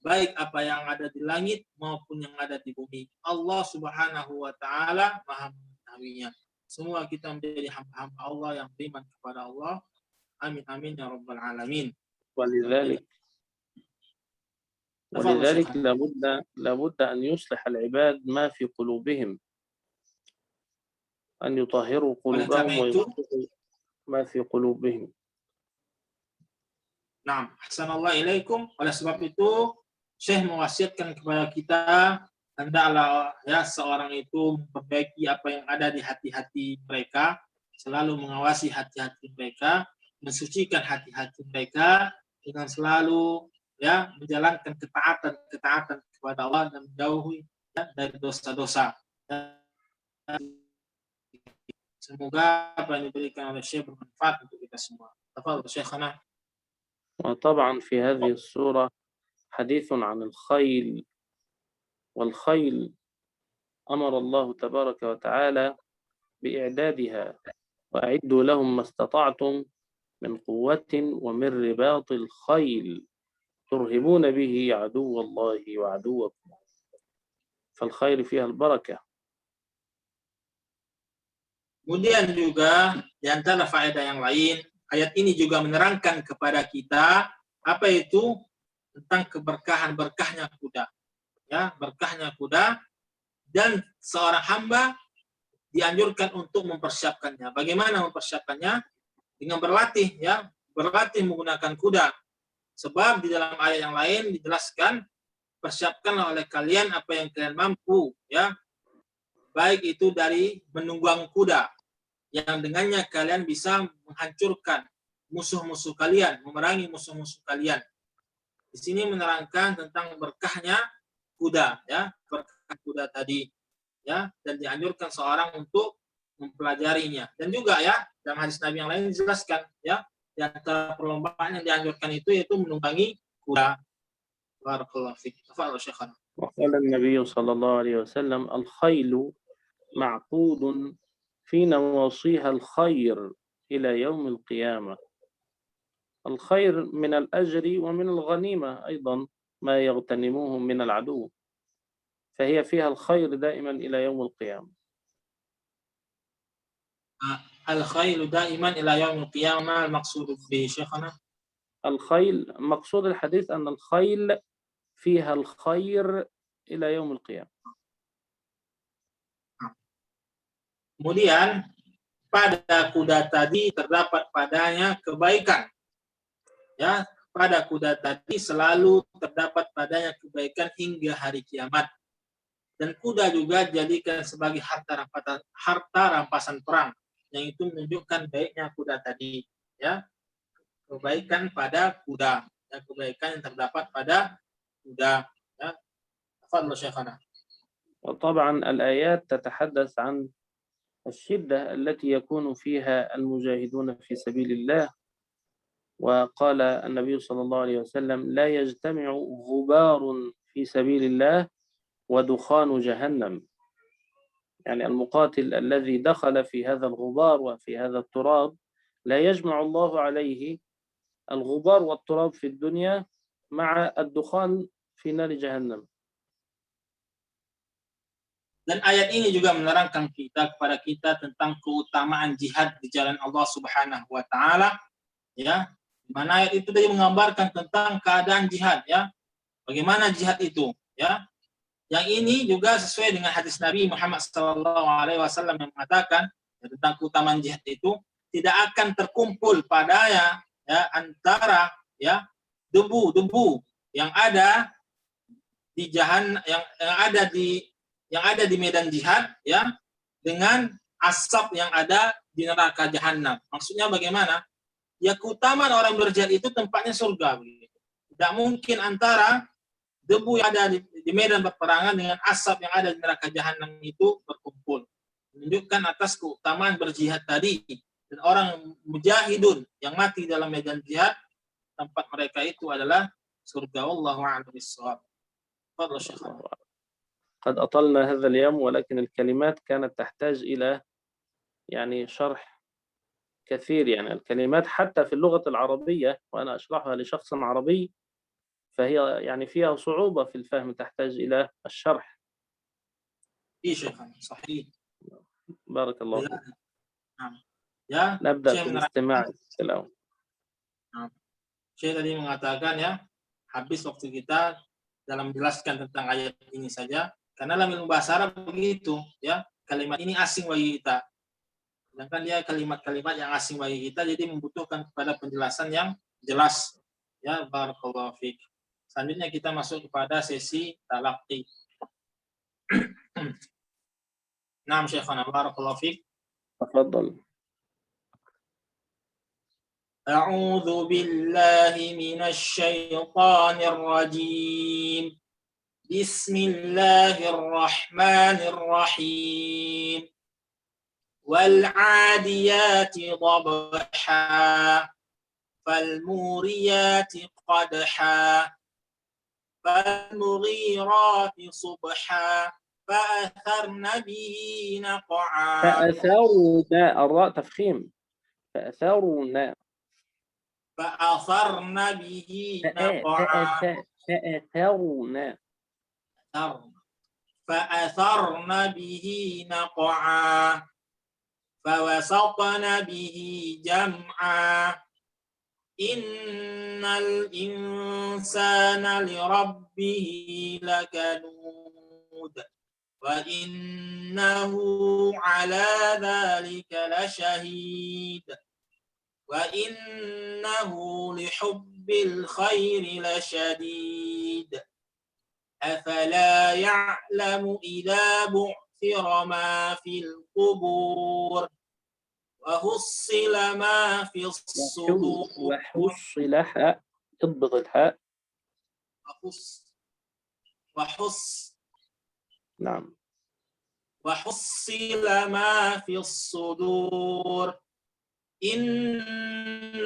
baik apa yang ada di langit maupun yang ada di bumi. Allah Subhanahu wa taala Maha mengetahuinya. Semua kita menjadi hamba-hamba Allah yang beriman kepada Allah. Amin amin ya rabbal alamin. ولذلك لابد أن يصلح العباد ما في قلوبهم، أن يطهروا قلوبهم ويصلحوا ما في قلوبهم. Nah, ahsanallahu ilaikum. Oleh sebab itu, Syekh mewasiatkan kepada kita, hendaklah, ya, seorang itu memperbaiki apa yang ada di hati-hati mereka, selalu mengawasi hati-hati mereka, mensucikan hati-hati mereka dengan selalu, ya, menjalankan ketaatan kepada Allah dan menjauhi, ya, dari dosa-dosa. Semoga apa yang diberikan oleh Syekh bermanfaat untuk kita semua. Tafadhal Syekhana. وطبعا في هذه السورة حديث عن الخيل، والخيل أمر الله تبارك وتعالى بإعدادها، وأعدوا لهم ما استطعتم من قوة ومن رباط الخيل ترهبون به عدو الله وعدوكم، فالخير فيها البركة. Kemudian juga di antara faedah yang lain, ayat ini juga menerangkan kepada kita apa itu tentang berkahnya kuda. Ya, berkahnya kuda, dan seorang hamba dianjurkan untuk mempersiapkannya. Bagaimana mempersiapkannya? Dengan berlatih, ya, berlatih menggunakan kuda. Sebab di dalam ayat yang lain dijelaskan, persiapkanlah oleh kalian apa yang kalian mampu, ya. Baik itu dari menunggang kuda, yang dengannya kalian bisa menghancurkan musuh-musuh kalian, memerangi musuh-musuh kalian. Di sini menerangkan tentang berkahnya kuda, ya, berkah kuda tadi, ya, dan dianjurkan seorang untuk mempelajarinya. Dan juga, ya, dalam hadis Nabi yang lain dijelaskan, ya, di antara perlombaan yang dianjurkan itu yaitu menunggangi kuda. Barakallahu fiik. Tafadhal Syekhana. وقال النبي صلى الله عليه وسلم: الخيل معقود في نواصيها الخير إلى يوم القيامة. الخير من الأجر ومن الغنيمة أيضا ما يغتنموه من العدو، فهي فيها الخير دائما إلى يوم القيامة. الخيل دائما إلى يوم القيامة، المقصود به شيخنا؟ الخيل مقصود الحديث أن الخيل فيها الخير إلى يوم القيامة. Kemudian pada kuda tadi terdapat padanya kebaikan. Ya, pada kuda tadi selalu terdapat padanya kebaikan hingga hari kiamat. Dan kuda juga dijadikan sebagai harta rampasan perang, yang itu menunjukkan baiknya kuda tadi, ya. Kebaikan pada kuda, ya, kebaikan yang terdapat pada kuda, ya. Tafadhal Syekhana. وطبعا الآيات تتحدث عن الشدة التي يكون فيها المجاهدون في سبيل الله، وقال النبي صلى الله عليه وسلم: لا يجتمع غبار في سبيل الله ودخان جهنم. يعني المقاتل الذي دخل في هذا الغبار وفي هذا التراب لا يجمع الله عليه الغبار والتراب في الدنيا مع الدخان في نار جهنم. Dan ayat ini juga menerangkan kepada kita tentang keutamaan jihad di jalan Allah Subhanahu wa taala, ya. Di mana ayat itu tadi menggambarkan tentang keadaan jihad, ya. Bagaimana jihad itu, ya. Yang ini juga sesuai dengan hadis Nabi Muhammad SAW yang mengatakan, ya, tentang keutamaan jihad itu tidak akan terkumpul padanya, ya, antara, ya, debu-debu yang ada di yang ada di medan jihad, ya, dengan asap yang ada di neraka jahanam. Maksudnya bagaimana? Ya, keutamaan orang berjihad itu tempatnya surga. Tidak mungkin antara debu yang ada di medan peperangan dengan asap yang ada di neraka jahanam itu berkumpul. Menunjukkan atas keutamaan berjihad tadi. Dan orang mujahidun yang mati dalam medan jihad, tempat mereka itu adalah surga. Wallahu a'lam bishawab. Fadhil Syekh. قد أطلنا هذا اليوم، ولكن الكلمات كانت تحتاج إلى يعني شرح كثير. يعني الكلمات حتى في اللغة العربية وأنا أشرحها لشخص عربي فهي يعني فيها صعوبة في الفهم، تحتاج إلى الشرح. إيه شيخنا صحيح. بارك الله فيك. نعم. Ya, نبدأ في الاستماع الآن. Syekh tadi mengatakan, ya, habis waktu kita dalam menjelaskan tentang ayat ini saja. Karena dalam ilmu bahasa Arab begitu, ya, kalimat ini asing bagi kita. Sedangkan dia kalimat-kalimat yang asing bagi kita, jadi membutuhkan kepada penjelasan yang jelas. Ya, barakallahu fiik. Selanjutnya kita masuk kepada sesi talaqi. Naam Syekhana, barakallahu fiik. Tafadhal. A'udzu billahi minasy syaithanir rajim. Bismillahirrahmanirrahim. والعاديات ضبحا فالموريات قدحا فالمغيرات صبحا فأثرن به نقعا. فأثرن، الراء تفخيم، فأثرن، فأثرن به نقعا. فأثرن، فأثرن به نقعا فوسطن به جمعا إن الإنسان لربه لكنود وإنه على ذلك لشهيد وإنه لحب الخير لشديد أفلا يعلم إذا بعثر ما في القبور وحصل ما في الصدور. وحصل حاء، اضبط الحاء. نعم. وحصل ما في الصدور إن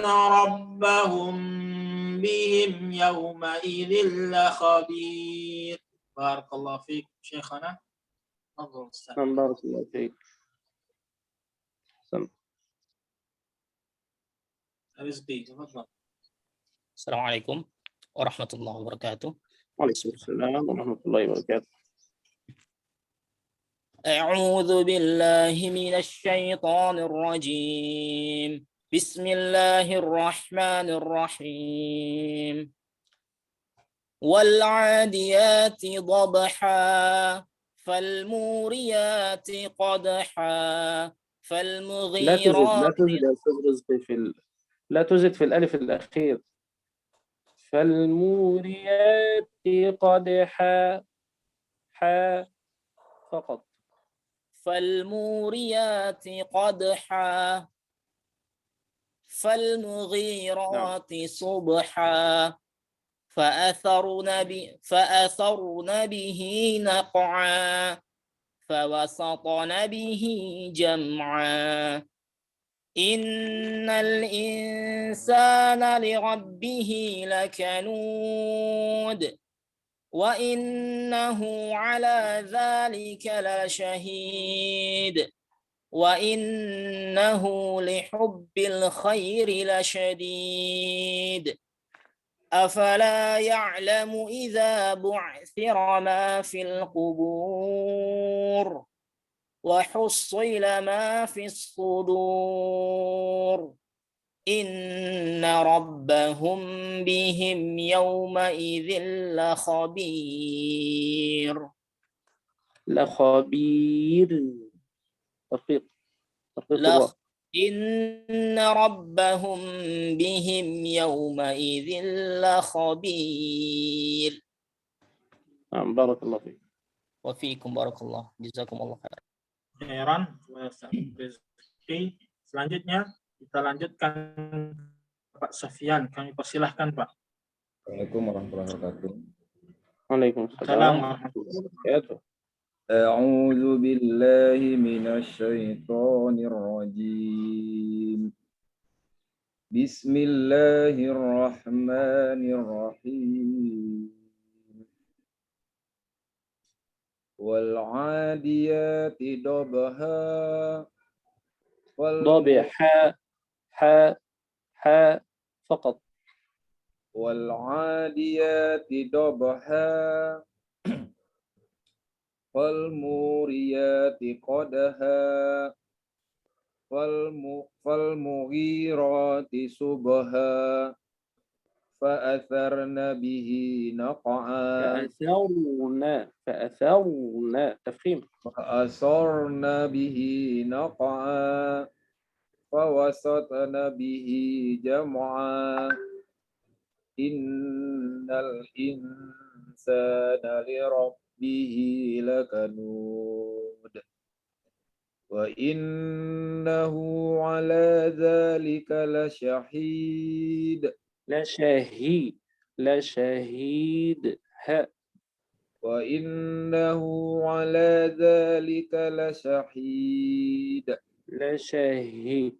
ربهم بهم يومئذ لخبير. بارك الله فيك شيخنا. تفضل أستاذ. بارك الله فيك. تفضل. السلام عليكم ورحمة الله وبركاته. وعليكم السلام ورحمة الله وبركاته. أعوذ بالله من الشيطان الرجيم. بسم الله الرحمن الرحيم. والعاديات ضبحا فالموريات قدحا فالمغيرات لا تزد في الألف الأخير. فالموريات قدحا، حا فقط. فالموريات قدحا فالمغيرات صبحا فأثرن به نقعا فوسطن به جمعا إن الإنسان لربه لكنود وإنه على ذلك لشهيد وإنه لحب الخير لشديد أفلا يعلم إذا بعثر ما في القبور وحصل ما في الصدور إن ربهم بهم يومئذ لخبير. ترقيق إن ربهم بهم يومئذ لخبير. بارك الله فيك. وفيكم بارك الله. جزاكم الله خير. Heran, selanjutnya kita lanjutkan Pak Sofyan. Kami persilahkan Pak. Assalamualaikum warahmatullahi wabarakatuh. Waalaikumsalam warahmatullahi wabarakatuh. أعوذ بالله من الشيطان الرجيم. بسم الله الرحمن الرحيم. والعاديات ضبحا ضبحا، حا فقط. والعاديات ضبحا فالموريات قدحا فالمغيرات صبحا فأثرن به نقعا فأثرن تفخيم. فأثرن به نقعا فوسطن به جمعا إن الإنسان لربه لكنود وإنه على ذلك لشهيد وإنه على ذلك لشهيد لشهيد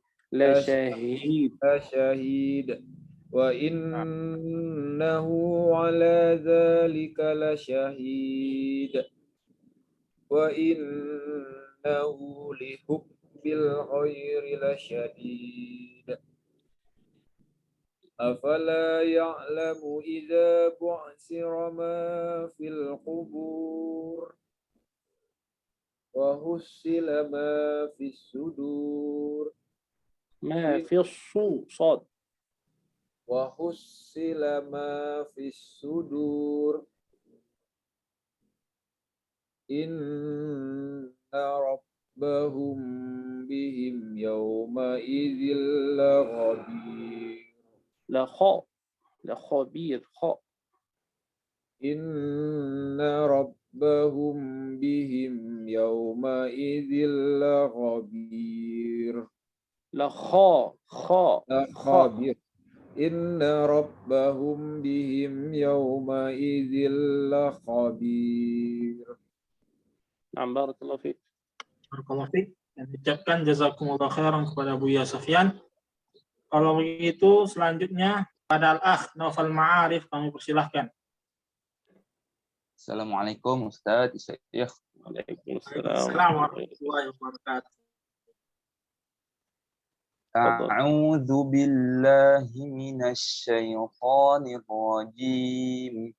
وإنه على ذلك لشهيد وإنه لحب الخير لشديد أفلا يعلم إذا بعثر ما في القبور وحصل ما في الصدور ما في الصاد وحصل ما في الصدور إن ربهم بهم يومئذ لخبير لخبير خاء إن ربهم بهم يومئذ لخبير خبير إن ربهم بهم يومئذ لخبير. نعم بارك الله فيك. Barakallahu fiik. Dan ucapkan jazakumullah khairan kepada Buya Sofyan. Kalau begitu selanjutnya pada Al-Akh Naufal Ma'arif kami persilahkan. Assalamualaikum Ustaz, Syekh. Waalaikumsalam warahmatullahi wabarakatuh. A'udzu billahi minasy syaithanir rajim.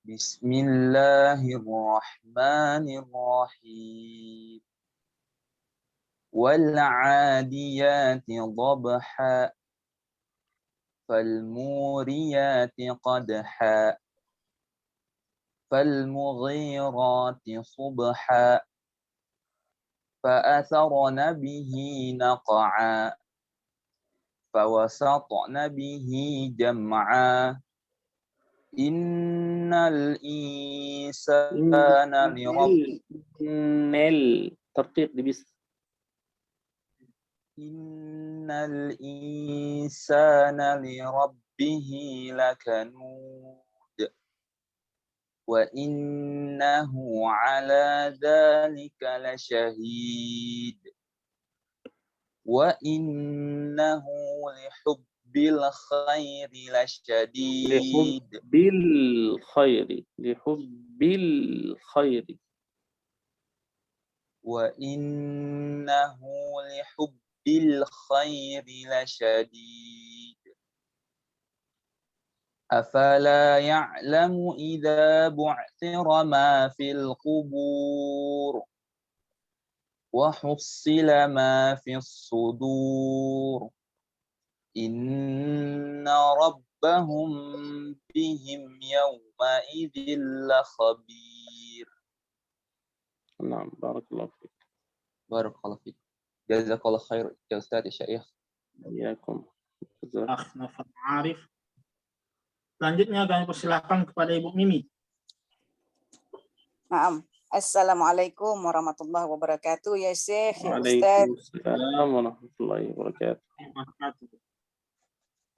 Bismillahirrahmanirrahim. Wal 'adiyati dhabha fal muriyati qadha فالمغيرات صبحا فأثرن به نقعا فوسطن به جمعا إن الإنسان ترقيق بس إن الإنسان لربه لكنود وإنه على ذلك لشهيد وإنه لحب الخير لشديد لحب الخير وإنه لحب الخير لشديد أفلا يعلم إذا بعثر ما في القبور وحصل ما في الصدور إن ربهم بهم يومئذ لخبير. نعم بارك الله فيك. بارك الله فيك. جزاك الله خير يا أستاذ الشيخ. إياكم. Akh Naufal Ma'arif. Selanjutnya kami persilahkan kepada Ibu Mimi. Naam. Assalamualaikum warahmatullahi wabarakatuh ya Syekh, ya Ustaz. Waalaikumsalam warahmatullahi wabarakatuh.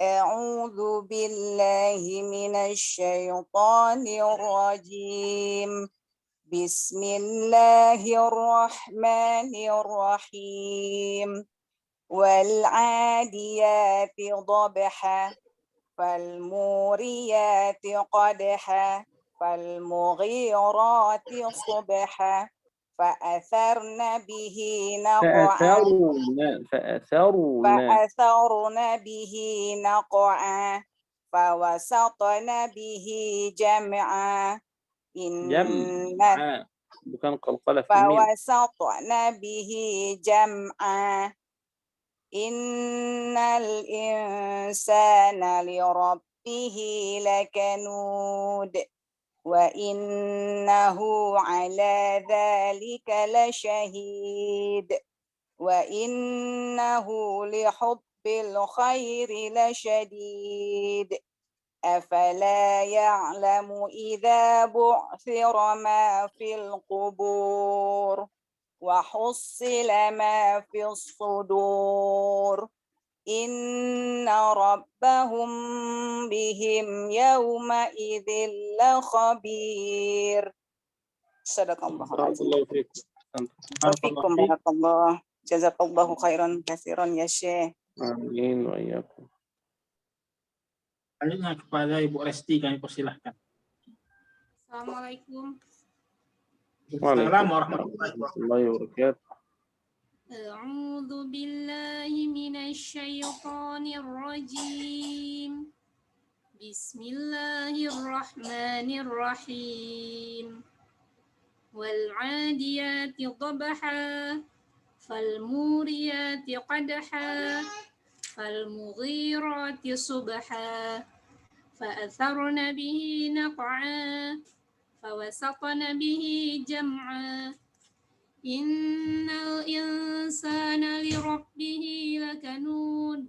A'udzu billahi minasy syaithanir rajim. Bismillahirrahmanirrahim. Wal 'adiyati dhabha فالموريات قدحا فالمغيرات صبحا فأثرن به نقعا فأثرن به نقعا فوسطن به جمعا فوسطن به جمعا إن الإنسان لربه لكنود وإنه على ذلك لشهيد وإنه لحب الخير لشديد أفلا يعلم إذا بعثر ما في القبور وحصل ما في الصدور إن ربهم بهم يومئذ لخبير. صدق الله العظيم. وفيكم بارك الله. Jazakallahu khairan katsiran ya Syekh. Amin wa iyyakum. Selanjutnya kepada Ibu Resti kami persilahkan. Assalamualaikum. Waalaikumsalam warahmatullahi wabarakatuh. A'udzu billahi minasy syaithanir rajim. Bismillahirrahmanirrahim. Wal 'adiyati dhabha fal muriyati qadha fal mughirati subha fa atharna bihi naq'a fa wasatna bihi jam'a. Innal insana li rabbih lakanud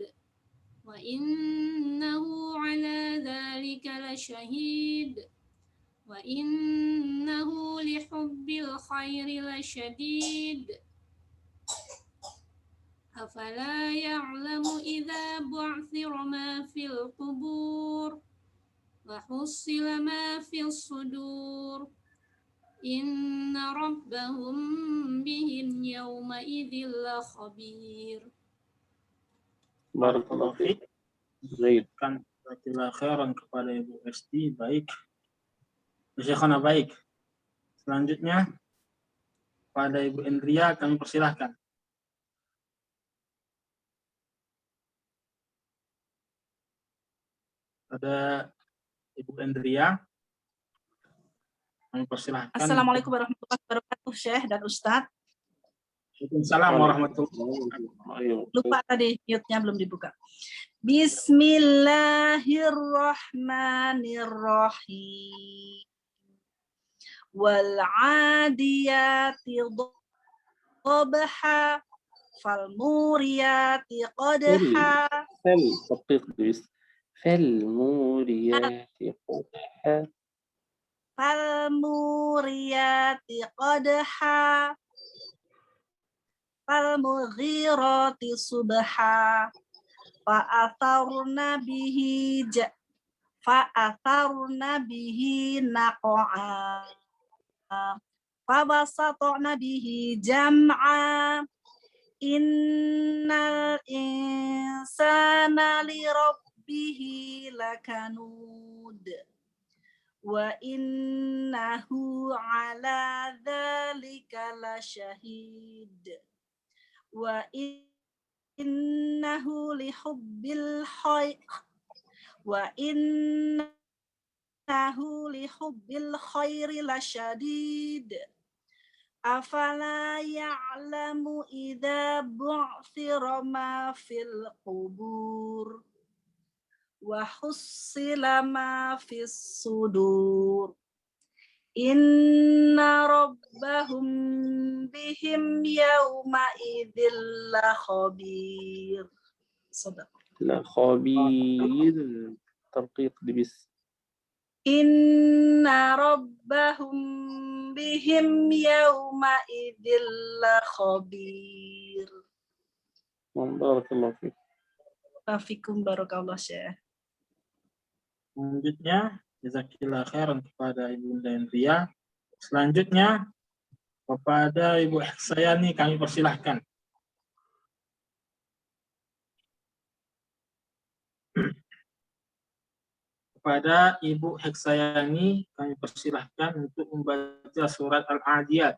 wa innahu ala dzalika lasyahid wa innahu li hubbil khairi lasyadid. Afala ya'lamu idza bu'thira ma fil qubur wa hussila ma fis sudur. Inna rabbahum bihim yawma idzil khabir. Barakallahu fiik. Baik. Kan jazakallahu khairan kepada Ibu Resti, baik. Syekhana baik. Selanjutnya pada Ibu Indria kami persilahkan. Pada Ibu Indria kami persilahkan. Assalamualaikum warahmatullahi wabarakatuh, Syekh dan Ustadz. Waalaikumsalam warahmatullahi wabarakatuh. Lupa tadi mute-nya belum dibuka. Bismillahirrahmanirrahim. Wal 'adiyati dhabha fal muriyati qadha Fal تدقيق بس فالموريات قدحا fal muriyati qadha fal mughirati subha fa atharna bihi naq'a fa wasatna bihi jam'a. Innal insana li rabbihi lakanud wa innahu ala dzalika lasyahid wa innahu li hubbil khairi lasyadid. Afala ya'lamu idza bu'thira ma fil qubur wa hussila ma fis sudur. Inna rabbahum bihim yawma idzil khabir. لا خبير تدقيق بس Inna rabbahum bihim yawma idzil khabir. Barakallahu fiik. Afikum barakallah, Syekh. Selanjutnya jazakallahu khairan kepada Ibu Indria. Selanjutnya kepada Ibu Heksayani kami persilahkan. Kepada Ibu Heksayani kami persilahkan untuk membaca surat Al-Adiyat.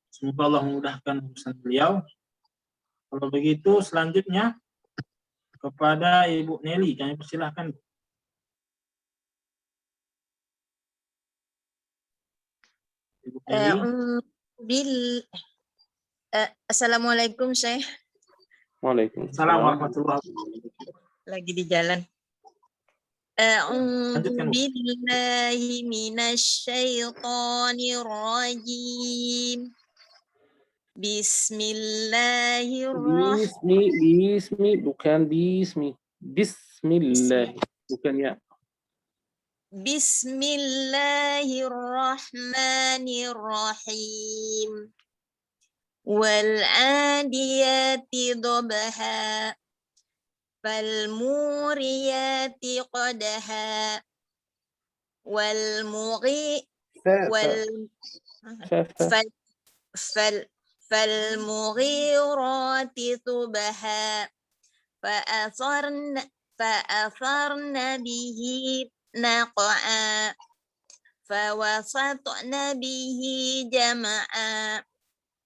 Semoga Allah memudahkan urusan beliau. Kalau begitu selanjutnya kepada Ibu Nelly kami persilahkan. Ibu Nelly. Assalamualaikum, Syekh. Waalaikumsalam warahmatullahi wabarakatuh. Lagi di jalan. A'udzu billahi minasy syaithanir rajim. Bismillahirrahmanirrahim. Bismi bukan bismi. Bismillah bukan ya. Bismillahirrahmanirrahim. Wal 'adiyati dhabha fal muriyati qadha فالمغيرات صبحا فأثرن به نقعا فوسطن به جمعا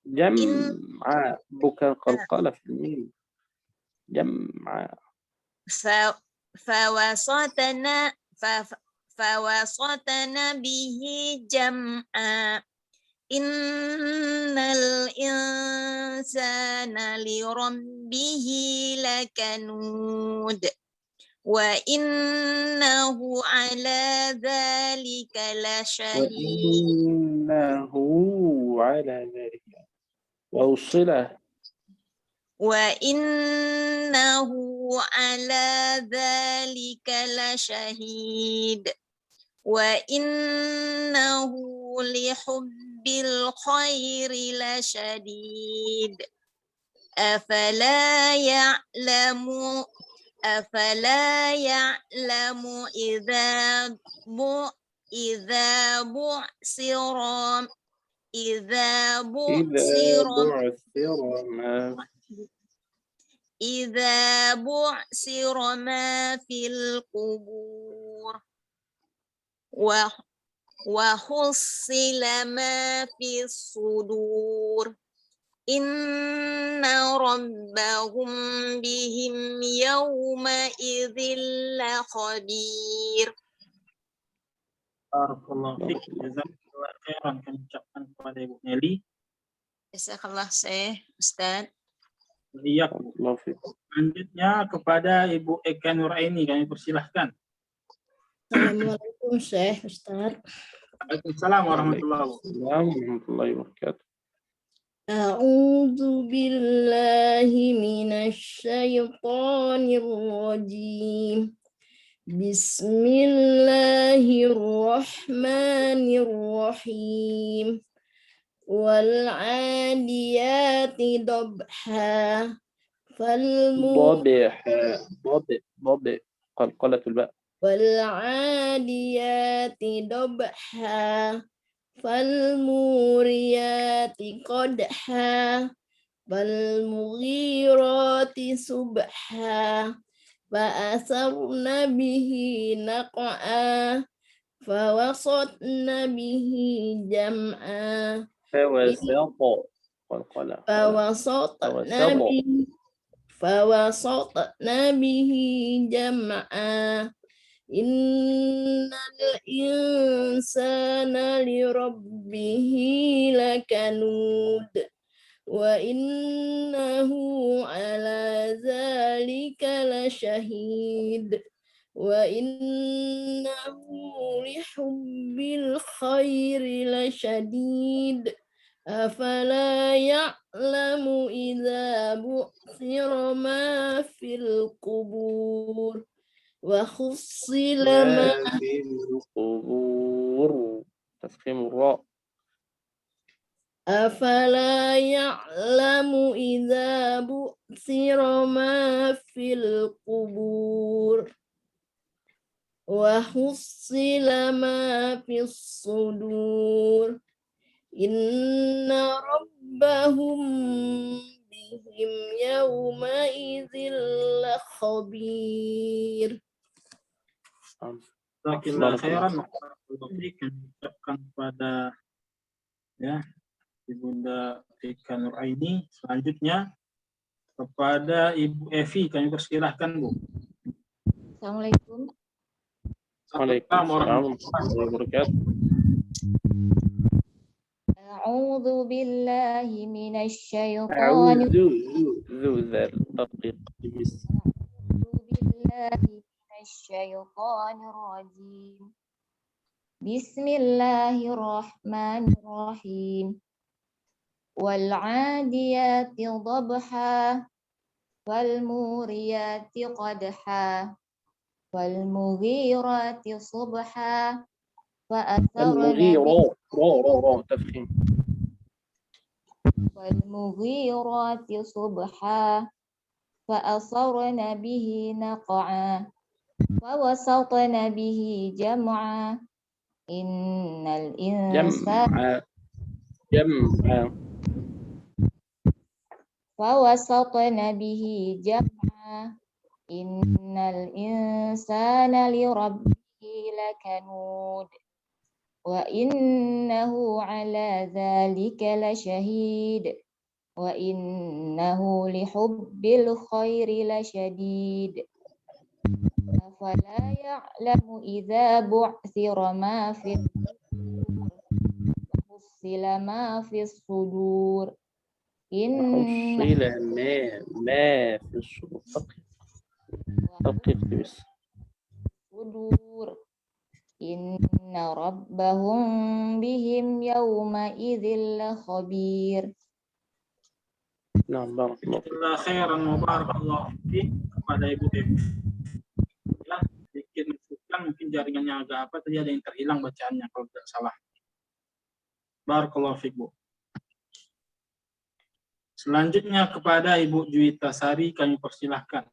جمع بكاء قلقلة في الميم جمع فوسطن به جمعا إن الإنسان لربه لكنود وإنه على ذلك لشهيد وإنه على ذلك وأوصله وإنه على ذلك لشهيد وإنه لحب الخير لشديد أفلا يعلم إذا بعثر ما في القبور وحصل ما في الصدور إن ربهم بهم يومئذ لخبير. Barakallahu fiik. Jazakallahu khairan, kami ucapkan kepada Ibu Nelly. Jazakallah Ustaz. Iyakum. Selanjutnya kepada Ibu Eka Nuraini, kami persilahkan. Assalamualaikum Syekh Ustaz. Waalaikumsalam warahmatullahi wabarakatuh. A'udzu billahi minasy syaithanir rajim. Bismillahirrahmanirrahim. Wal 'adiyati dabha ضبع قلقلة الباء والعاديات ضبحا فالموريات قدحا فالمغيرات صبحا فأثرن به نقعا فوسطن به جمعا فوسطن به جمعا إن الإنسان لربه لكنود وإنه على ذلك لشهيد وإنه لحب الخير لشديد أفلا يعلم إذا بعثر ما في القبور وحصل ما في القبور تفخيم الراء أفلا يعلم إذا بعثر ما في القبور وحصل ما في الصدور إن ربهم بهم يومئذ لخبير. Jazakallahu khairan. Kami ucapkan kepada Ibunda Eka Nuraini. Selanjutnya kepada Ibu Evi, kami persilahkan Bu. Assalamualaikum. Waalaikumsalam warahmatullahi wabarakatuh. أعوذ بالله من الشيطان الرجيم بسم الله الرحمن الرحيم والعاديات ضبحا فالموريات قدحا فالمغيرات صبحا فالمغيرات صبحا فأثرن به نقعا فوسطن به جمعا إن الإنسان فوسطن به جمعا إن الإنسان لربه لكنود وإنه على ذلك لشهيد وإنه لحب الخير لشديد أفلا يعلم إذا بعثر ما في القبور وحصل ما في الصدور حصل ما في الصدور. تدقيق بس. صدور إن ربهم بهم يومئذ لخبير. Nah, barakallahu fiik. Khairan wa barakallahu fiik kepada ibu-ibu. Ya, sedikit menunjukkan mungkin jaringannya agak apa tadi, ada yang terhilang bacaannya kalau tidak salah. Barakallahu fiik, Bu. Selanjutnya kepada Ibu Juwita Sari kami persilahkan.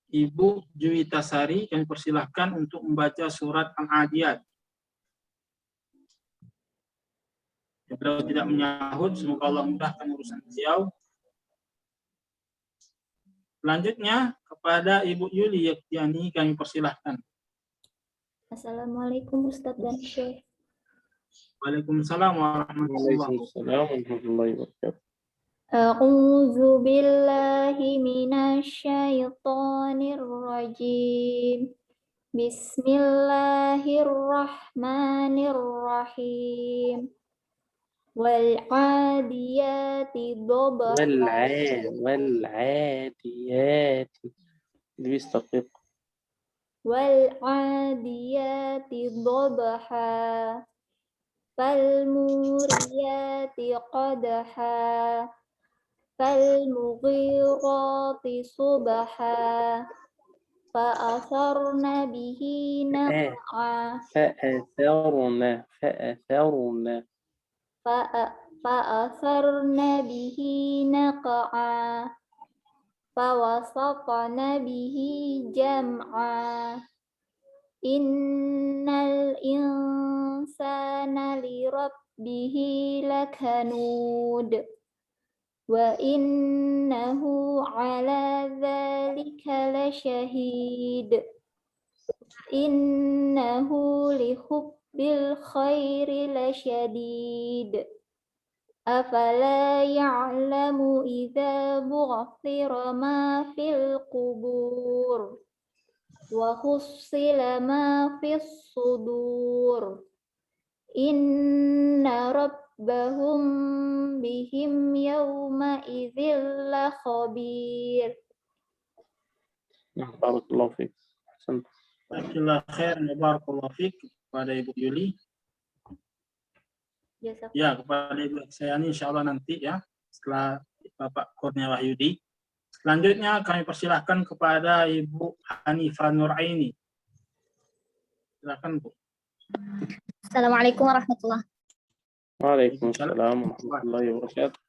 Ibu Juwita Sari kami persilahkan untuk membaca surat Al-Adiyat. Beliau tidak menyahut, semoga Allah mudahkan urusan beliau. Selanjutnya kepada Ibu Yuli Yaktiani kami persilahkan. Assalamualaikum Ustadz dan Syekh. Waalaikumsalam warahmatullahi wabarakatuh. A'udzu billahi minasyaitonir rajim. Bismillahirrahmanirrahim. Wal 'adiyati dhabha. wal 'adiyati. Lebih tadqiq. Wal 'adiyati dhabha. Fal muriyati qadha. Fal mughirati subha. Fa'atharna bihi naq'a. Fa'atharna bihi naq'a. Fawasatna bihi jam'a. Innal insana lirabbihi lakanud. Wa innahu ala dzalika lasyahid. Innahu lihubbil khairi lasyadid. Afala ya'lamu idza bu'thira ma fil qubur wa hussila ma fis sudur. Inna rabbahum bihim yawma idzil la khabir. Barakallahu fiik. Jazakallahu khairan wa barakallahu fiik kepada Ibu Yuli. Ya, kepada Ibu Aksayani insyaallah nanti ya setelah Bapak Kurnia Wahyudi. Selanjutnya kami persilahkan kepada Ibu Hanifah Nuraini. Silakan, Bu. Assalamualaikum warahmatullahi wabarakatuh. Waalaikumsalam warahmatullahi wabarakatuh.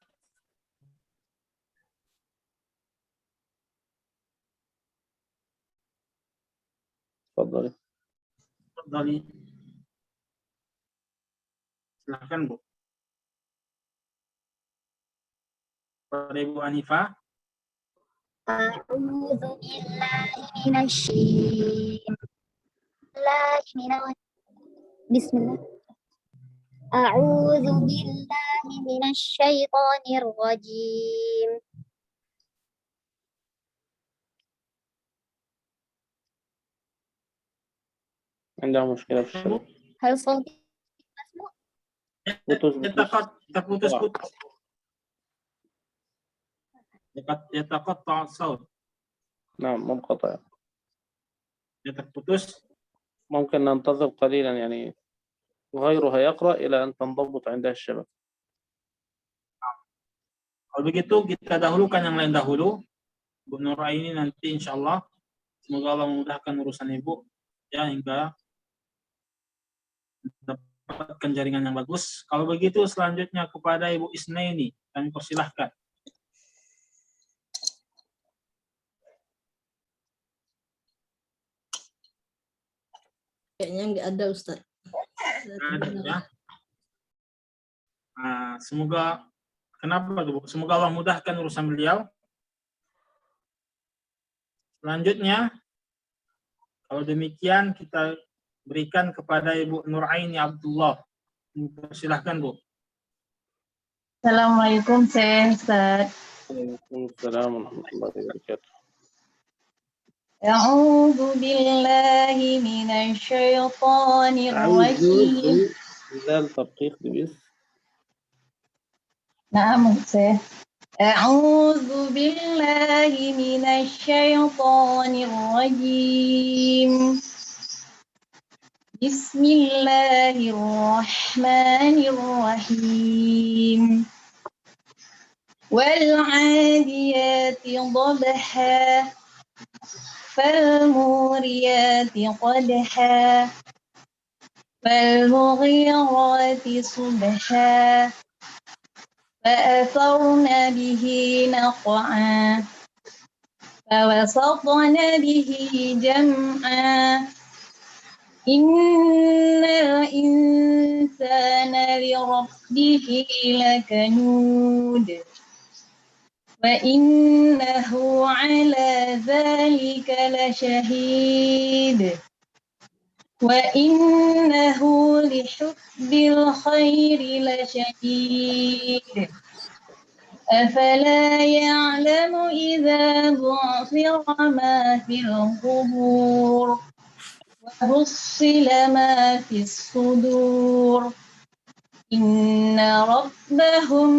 Tafadhali. Tafadhali. Silakan, Bu. Kepada Ibu Hanifah. A'udzu billahi Bismillah. A'udzu billahi minasyaitonir rajim. عندها مشكلة في الشبكة. Hal صوتي مسموع؟ terputus-putus. يتقطع الصوت. نعم منقطع. terputus. ممكن ننتظر قليلا يعني غيرها يقرأ إلى أن تنضبط عندها الشبكة. Kalau begitu kita dahulukan yang lain dahulu. Bu Nuraini nanti insyaallah semoga Allah memudahkan urusan Ibu ya hingga mendapatkan jaringan yang bagus. Kalau begitu selanjutnya kepada Ibu Isnaini kami persilahkan. Kayaknya nggak ada Ustaz. Ada ya. Semoga kenapa tuh, Bu? Semoga Allah mudahkan urusan beliau. Selanjutnya, kalau demikian kita berikan kepada Ibu Nuraini Abdullah. Silahkan, Bu. Assalamualaikum, Ustaz. Waalaikumsalam warahmatullahi wabarakatuh. A'udzu billahi minasyaitonir rajim. Zal tabqiq bis. Naam, Ustaz. A'udzu billahi minasyaitonir rajim. Bismillahirrahmanirrahim. Wal 'adiyati dhabha. فالموريات قدحا فالمغيرات صبحا فأثرن به نقعا فوسطن به جمعا إن الإنسان لربه لكنود وإنه على ذلك لشهيد وإنه لحب الخير لشديد أفلا يعلم إذا بعثر ما في القبور وحصل ما في الصدور إن ربهم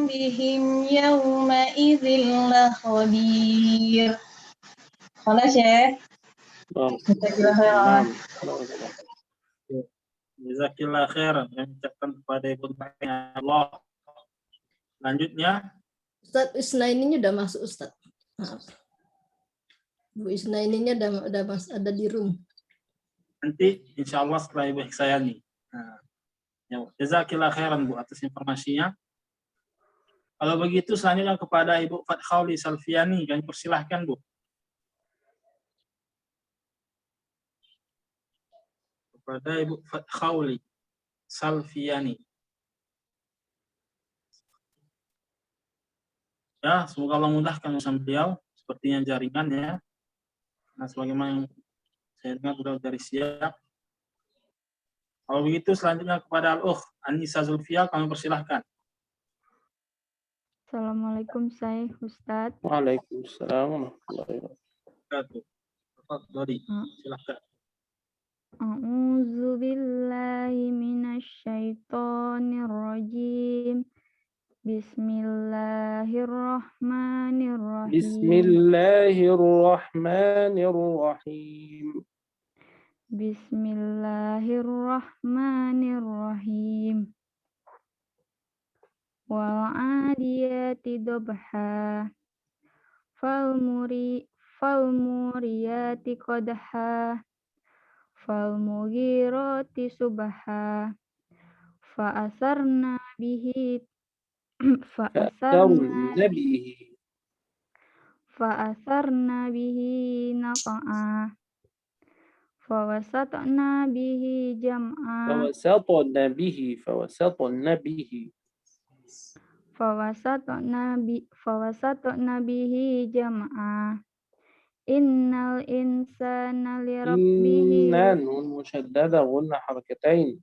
بهم يومئذ لخبير. خلاص ya. Jazakillah khairan. Yang ucapkan kepada Ibu Allah. Selanjutnya, Ustadz Isnaininya udah masuk, Ustadz. Maaf. Bu Isnaininya udah ada di room. nanti insya Allah setelah Ibu Hiksayani. Jazakillah khairan, Bu, atas informasinya. Kalau begitu selanjutnya kepada Ibu Fathauli Salfiani, kami persilahkan, Bu. Kepada Ibu Fathauli Salfiani. Ya, semoga Allah mudahkan urusan beliau. Sepertinya jaringan ya. Nah, sebagaimana yang saya dengar sudah dari siap. Kalau begitu selanjutnya kepada Al-Ukh Anissa Zulfia, kami persilahkan. Assalamualaikum Syekh Ustadz. Waalaikumsalam warahmatullahi wabarakatuh. Tafadhali, silakan. A'udzu billahi minasyaitonir rajim. Bismillahirrahmanirrahim. Bismillahirrahmanirrahim. Bismillahirrahmanirrahim. Wal 'adiyati dhabha. Falmuriyati qadha. Falmughirati subha. Fa'asarna bihi naqa'a. Fawasatna bihi jam'a. Fawasatna bihi jam'a. Innal insana lirabbihi nun musyaddada gunna harakatain.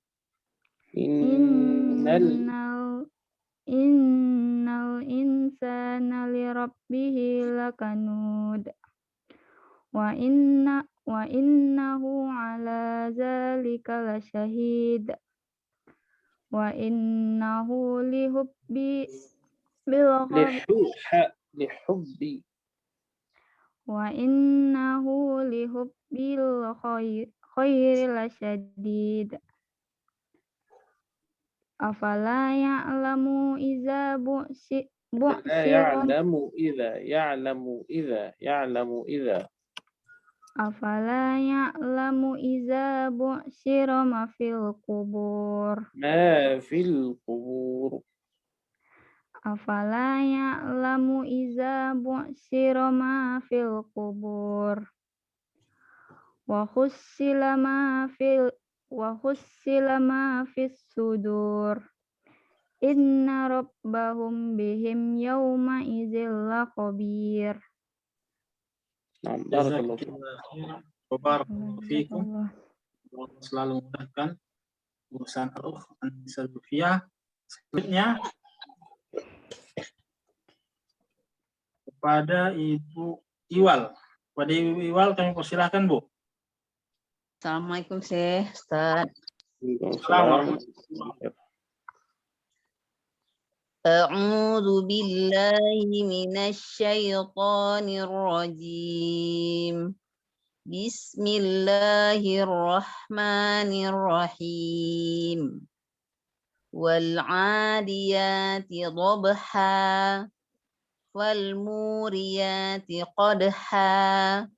Innal insana lirabbihi lakanud. Wa innahu ala zalika lasyahid. Wa innahu lihubbi Wa innahu lihubbil khairi lasyadid. Afala ya'lamu idza Afala ya'lamu idza bu'sira ma fil qubur. Afala ya'lamu idza bu'sira ma fil qubur. Wa khussila ma fis sudur. inna rabbahum bihim yawma idzil lakhabir. Nah, barakallahu fiik. Barakallahu fiikum. Allah selalu mudahkan urusan Al-Ufia. Selanjutnya kepada Ibu Iwal. Kepada Ibu Iwal kami persilahkan, Bu. Assalamualaikum, Syekh. Ustaz. Assalamualaikum. A'udzu billahi minasy syaithanir rajim. Bismillahirrahmanirrahim. Wal 'adiyati dhabha wal muriyati qadha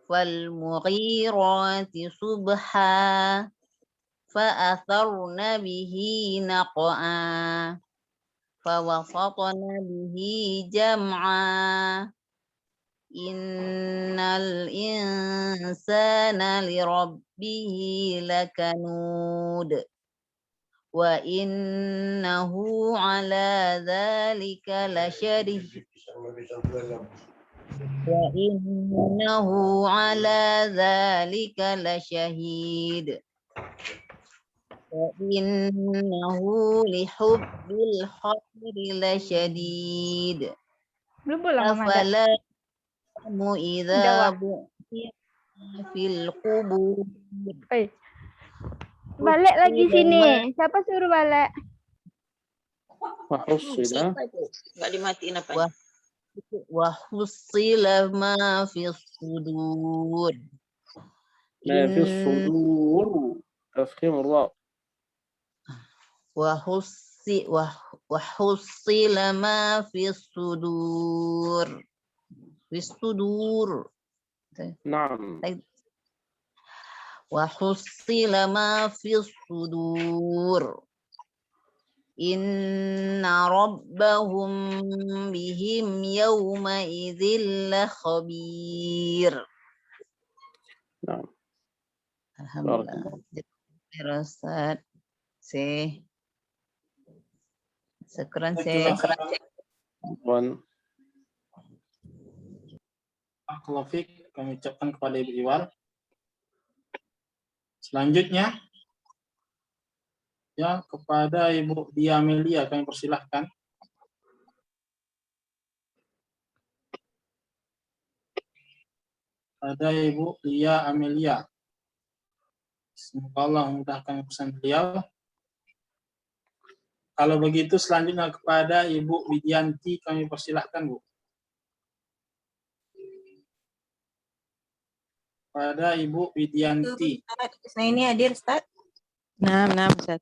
wal mughirati subha fa atharna bihi naq'a fawasatna bihi jam'a innal insana lirabbihi lakanud wa innahu ala dzalika lasyadid wa innahu ala dzalika lasyahid wa innahu lihubbil khairi lasyadid. Belum pulang Mama. Afala mu idza bu'thira fil qubur. Balik lagi sini. Siapa suruh balik? Wahussila. Enggak dimatiin apa? Wa hussila ma fis sudur. Ma fis sudur. Tafkhim ar-ra. Wa hussila ma fis sudur. Fis sudur. Naam. Wa hussila ma fis sudur. Inna rabbahum bihim yawma idzil lakhabir. Naam. Alhamdulillah. Ustaz. Syukran, Syekh. Barakallahu fiik, kami ucapkan kepada Ibu Iwal. Selanjutnya ya kepada Ibu Dia Amelia kami persilahkan. Ada Ibu Dia Amelia. Semoga Allah memudahkan urusan beliau. Kalau begitu selanjutnya kepada Ibu Widianti kami persilahkan, Bu. Pada Ibu Widianti. Nah, ini hadir, Ustaz. Nah, Ustaz.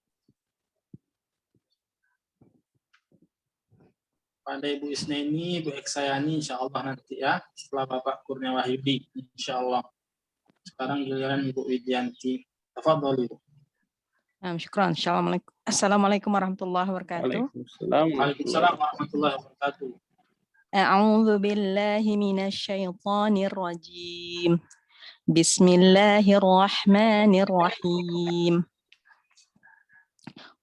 Pada Ibu Isneni, Ibu Eksayani, insya Allah nanti ya, setelah Bapak Kurnia Wahyudi, insya Allah. Sekarang giliran Ibu Widianti. Tafadhol, Ibu. Syukran. Assalamualaikum warahmatullahi wabarakatuh. Waalaikumsalam warahmatullahi wabarakatuh. A'udzu billahi minasy syaithanir rajim. Bismillahirrahmanirrahim.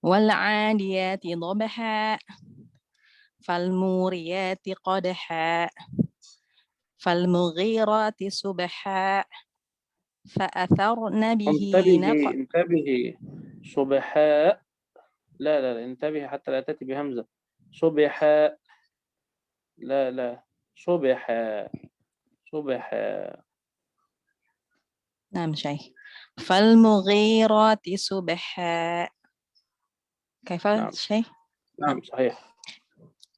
Wal 'adiyati dhabha fal muriyati qadha fal mughirati subha fa atharna bihi naq'a. انتبهي صبحاء لا انتبهي حتى لا تأتي بهمزة صبحاء لا صبحاء نعم شيخ فالمغيرات صبحا كيف شيخ؟ نعم صحيح.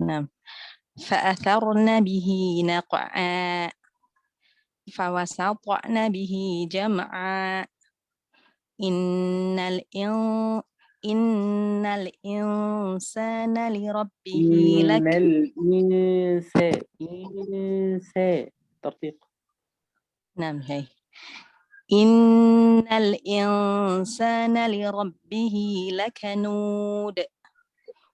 نعم فأثرن به نقعا فوسطن به جمعا إن الإنسان لربه إنسان ترتيب. نعم شيخ إن الإنسان لربه لكنود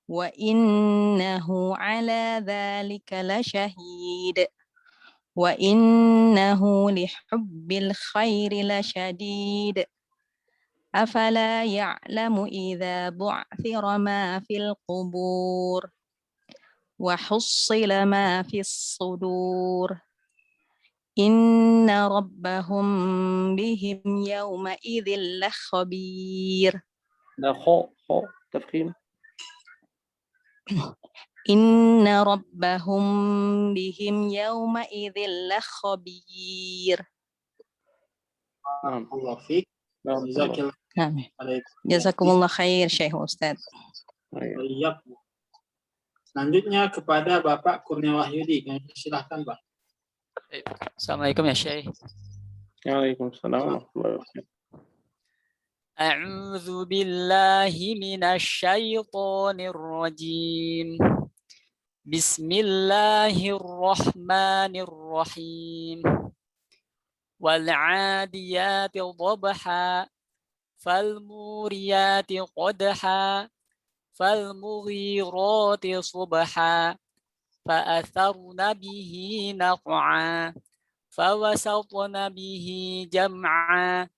وإنه على ذلك لشهيد وإنه لحب الخير لشديد أفلا يعلم إذا بعثر ما في القبور وحصل ما في الصدور إن ربهم بهم يومئذ لخبير. لا خاء تفخيم. إن ربهم بهم يومئذ لخبير. الله فيك. Jazakumullah khair Syekh Ustaz. Baik. Selanjutnya kepada Bapak Kurnia Wahyudi. Silahkan Pak. Assalamualaikum ya Syekh. Waalaikumsalam warahmatullahi wabarakatuh. أعوذ بالله من الشيطان الرجيم. بسم الله الرحمن الرحيم. والعاديات ضبحا فالموريات قدحا فالمغيرات صبحا فأثرن به نقعا فوسطن به جمعا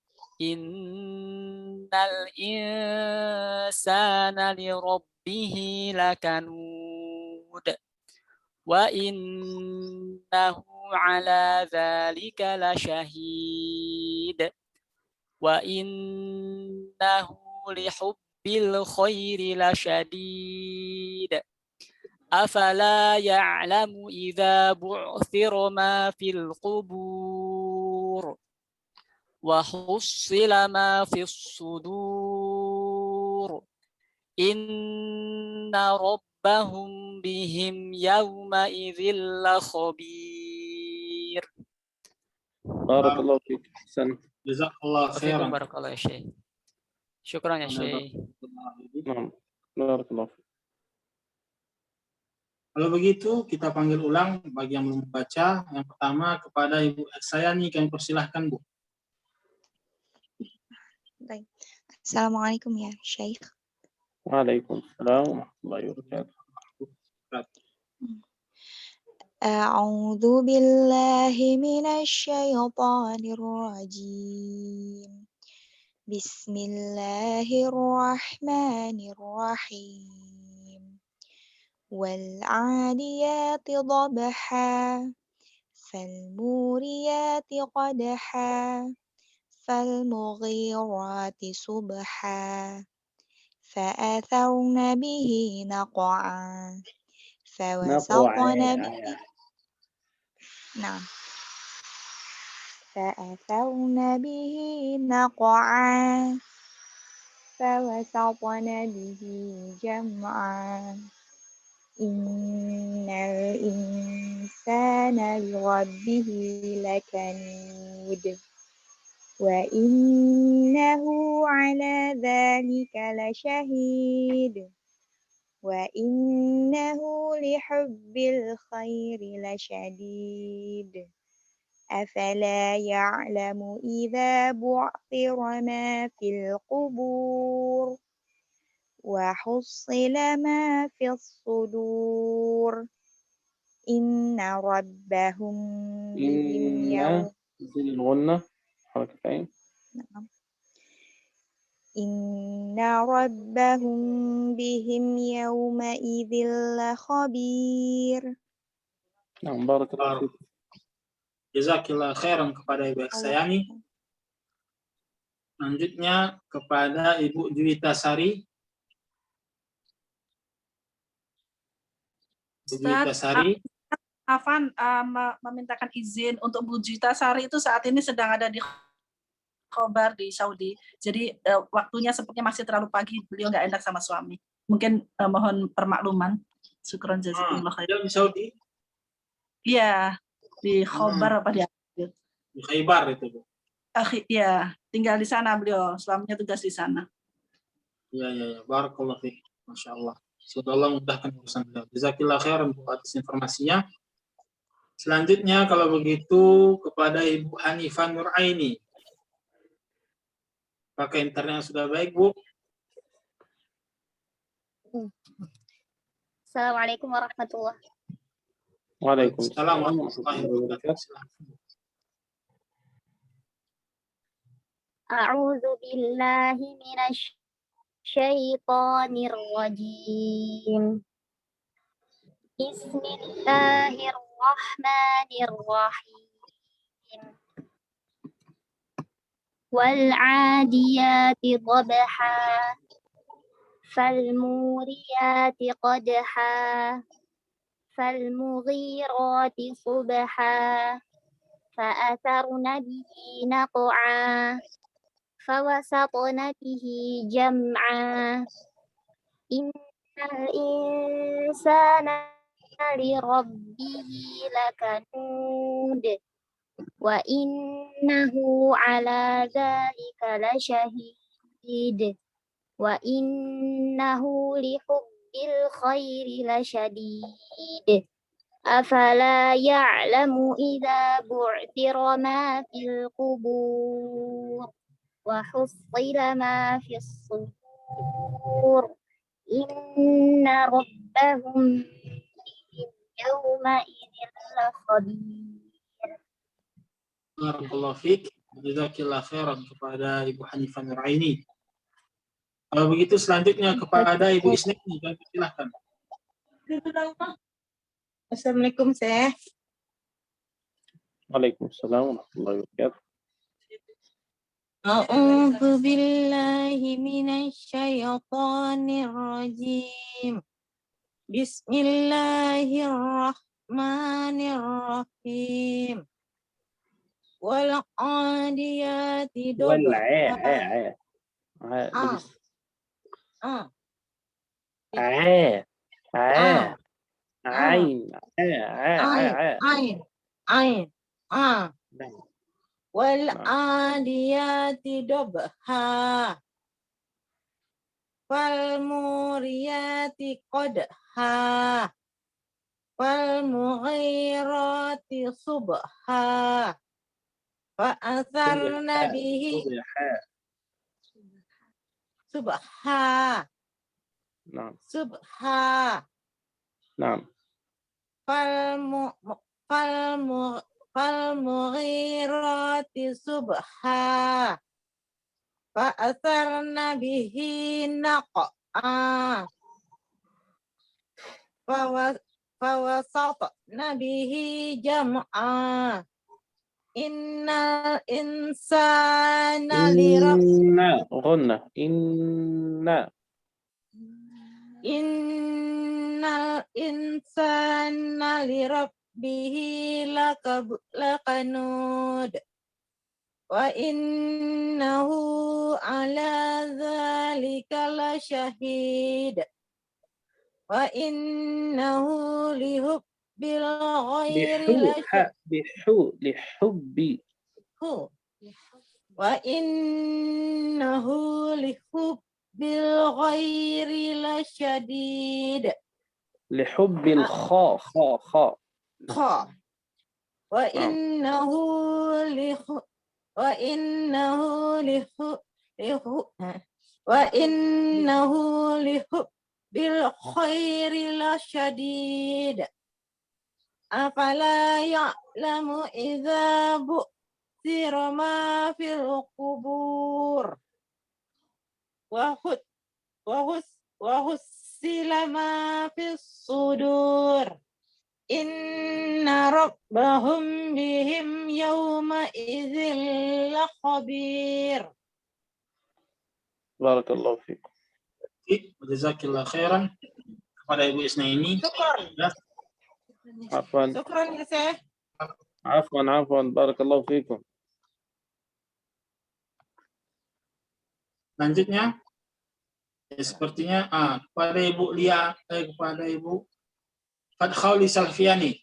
إن الإنسان لربه لكنود وإنه على ذلك لشهيد وإنه لحب الخير لشديد أفلا يعلم إذا بعثر ما في القبور وحصل ما في الصدور إن ربهم بهم يومئذ لخبير. بارك الله فيك. أحسن. جزاك الله خيرا. بارك الله يا شيخ. شكرا يا شيخ. نعم. بارك الله فيك. Kalau begitu kita panggil ulang bagi yang belum membaca. Yang pertama kepada Ibu Eksayani, kami persilahkan Bu. Baik. Assalamualaikum ya Syekh. Waalaikumsalam warahmatullahi wabarakatuh. A'udzu billahi minasy syaithanir rajim. Bismillahirrahmanirrahim. Wal 'adiyati dhabha fal muriyati qadha فالمغيرات صبحا فأثرن به نقعا فوسطن به فأثرن به نقعا فوسطن به جمعا إن الإنسان لربه لكنود وإنه على ذلك لشهيد وإنه لحب الخير لشديد أفلا يعلم إذا بعثر ما في القبور وحصل ما في الصدور إن ربهم بهم يوم حركتين. إن ربهم بهم يومئذ لخبير. نعم بارك الله فيك. Jazakillah khairan kepada Ibu Eksayani. Selanjutnya kepada Ibu Juwita Sari. Juwita Sari. Afan memintakan izin untuk Bu Juwita Sari itu saat ini sedang ada di Khobar di Saudi. Jadi waktunya sepertinya masih terlalu pagi. Beliau nggak enak sama suami. Mungkin mohon permakluman. Syukron jazakumullah khair. Di Saudi? Iya, di Khobar apa di Khaybar itu, Bu. Iya, tinggal di sana beliau. Suaminya tugas di sana. Iya. Barakallahu fiik. Masya Allah. Semoga Allah mudahkan urusan beliau. Jazakillah khairan Bu atas informasinya. Selanjutnya kalau begitu kepada Ibu Hanifah Nuraini. Pakai internet sudah baik, Bu. Assalamualaikum warahmatullahi wabarakatuh. Waalaikumsalam warahmatullahi wabarakatuh. أعوذ بالله من الشيطان الرجيم. بسم الله الرحمن الرحيم. والعاديات ضبحا فالموريات قدحا فالمغيرات صبحا فأثرن به نقعا فوسطن به جمعا إن الإنسان لربه لكنود وإنه على ذلك لشهيد وإنه لحب الخير لشديد أفلا يعلم إذا بعثر ما في القبور وحصل ما في الصدور إن ربهم يومئذ لخبير. Barakallahu fiik. Jazakillah khairan kepada Ibu Hanifah Nuraini. Kalau begitu selanjutnya kepada Ibu Isnaini, silahkan. Assalamualaikum, Syekh. Waalaikumsalam warahmatullahi wabarakatuh. A'udzu billahi minasy syaithanir rajim. Bismillahirrahmanirrahim. Wal 'adiyati dobha. Wal 'adiyati dobha. Fal muriyati qadha. Fal mughirati subha. Fa atharna bihi subha. Naam. Subha. Naam. Fal mughirati subha. Fa atharna bihi naq'a. Fawasatna bihi jam'a. Innal insana Innal insana lirabbihi lakanud. Wa innahu ala dzalika lasyahid. Wa innahu lihubbil ghairi lihubbi. Wa innahu lihubbil ghairi lasyadid. Lihubbil kha. Wa innahu lihubbil khairi lasyadid. Afala ya'lamu idza bu'thira ma fil qubur wa hussila ma fis sudur inna rabbahum bihim yawma idzil lakhabir. Barakallahu fiik. Jazakillah khairan kepada Ibu Isnaini. Afwan. Syukran ya, Syekh. Afwan. Barakallahu fiikum. Selanjutnya sepertinya kepada Ibu Lia, kepada Ibu Fathauli Salfiani.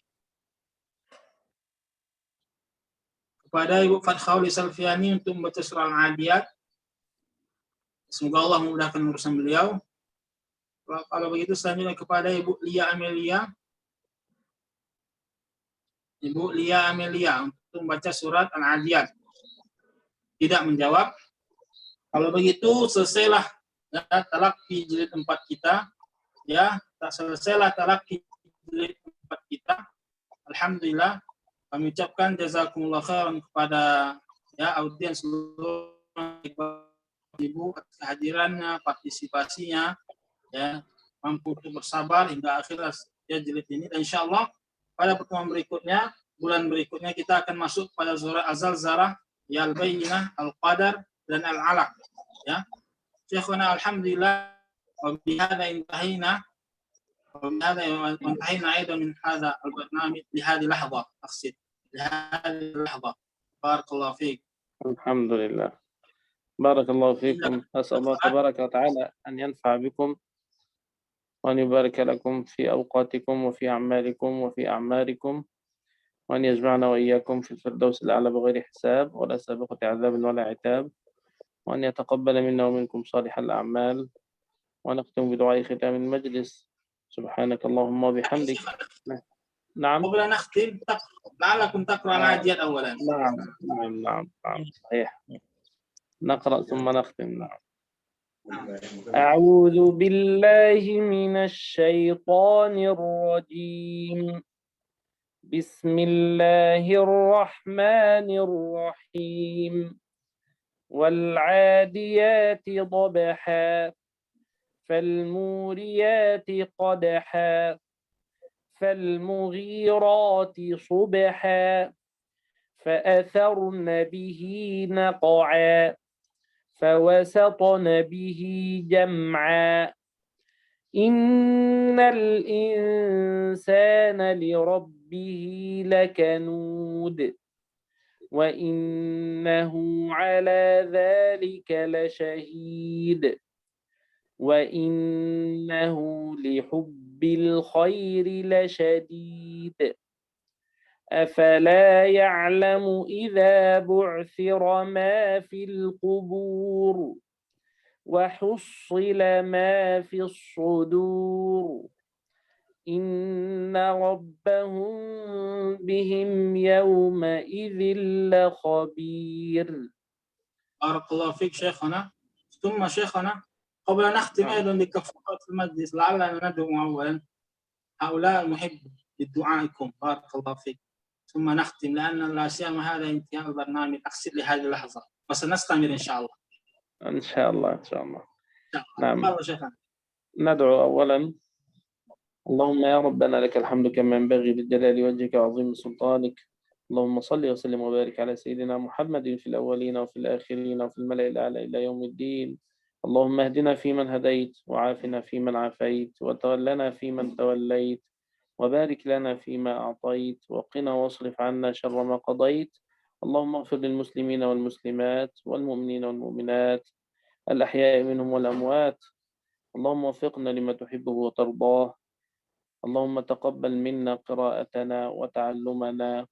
Kepada Ibu Fathauli Salfiani untuk membaca surah Al-Adiyat. Semoga Allah memudahkan urusan beliau. Kalau begitu selanjutnya kepada Ibu Lia Amelia. Ibu Lia Amelia untuk membaca surat Al-Adiyat. Tidak menjawab. Kalau begitu selesailah ya, talaqi jilid 4 kita. Ya, selesailah talaqi jilid 4 kita. Alhamdulillah kami ucapkan jazakumullah khairan kepada ya audiens seluruh Ibu kehadirannya, partisipasinya, ya, mampu untuk bersabar hingga akhir ya jilid ini. Dan insya Allah pada pertemuan berikutnya, bulan berikutnya kita akan masuk pada surah Az-Zalzalah, ya Al-Bayyinah, Al-Qadar, dan Al-Alaq. Ya, Syekhuna alhamdulillah, wa bihadza intahayna وانتهينا أيضا من هذا البرنامج لهذه اللحظة، أقصد لهذه اللحظة. بارك الله فيك. الحمد لله. بارك الله فيكم. أسأل الله تبارك وتعالى أن ينفع بكم وأن يبارك لكم في أوقاتكم وفي أعمالكم وفي أعماركم، وأن يجمعنا وإياكم في الفردوس الأعلى بغير حساب ولا سابقة عذاب ولا عتاب، وأن يتقبل منا ومنكم صالح الأعمال. ونختم بدعاء ختام المجلس. سبحانك اللهم وبحمدك. نعم. قبل أن نختم لعلكم تقرأ العاديات أولا. نعم صحيح. نقرأ ثم نختم. نعم. أعوذ بالله من الشيطان الرجيم. بسم الله الرحمن الرحيم. والعاديات ضبحا فالموريات قدحا فالمغيرات صبحا فأثرن به نقعا فوسطن به جمعا إن الإنسان لربه لكنود وإنه على ذلك لشهيد وإنه لحب الخير لشديد أفلا يعلم إذا بعثر ما في القبور وحصل ما في الصدور إن ربهم بهم يومئذ لخبير. بارك الله فيك شيخنا. ثم شيخنا قبل أن نختم أيضا بكفارات المجلس لعلنا ندعو أولا هؤلاء المحب بدعائكم. بارك الله فيك. ثم نختم لأن لا سيما هذا انتهاء البرنامج أقصد لهذه اللحظة وسنستمر إن شاء الله. إن شاء الله إن شاء الله. نعم. شيخنا. ندعو أولا. اللهم يا ربنا لك الحمد كما ينبغي لجلال وجهك وعظيم سلطانك. اللهم صل وسلم وبارك على سيدنا محمد في الأولين وفي الآخرين وفي الملأ الأعلى إلى يوم الدين. اللهم اهدنا فيمن هديت وعافنا فيمن عافيت وتولنا فيمن توليت وبارك لنا فيما أعطيت وقنا واصرف عنا شر ما قضيت. اللهم اغفر للمسلمين والمسلمات والمؤمنين والمؤمنات الأحياء منهم والأموات. اللهم وفقنا لما تحبه وترضاه. اللهم تقبل منا قراءتنا وتعلمنا.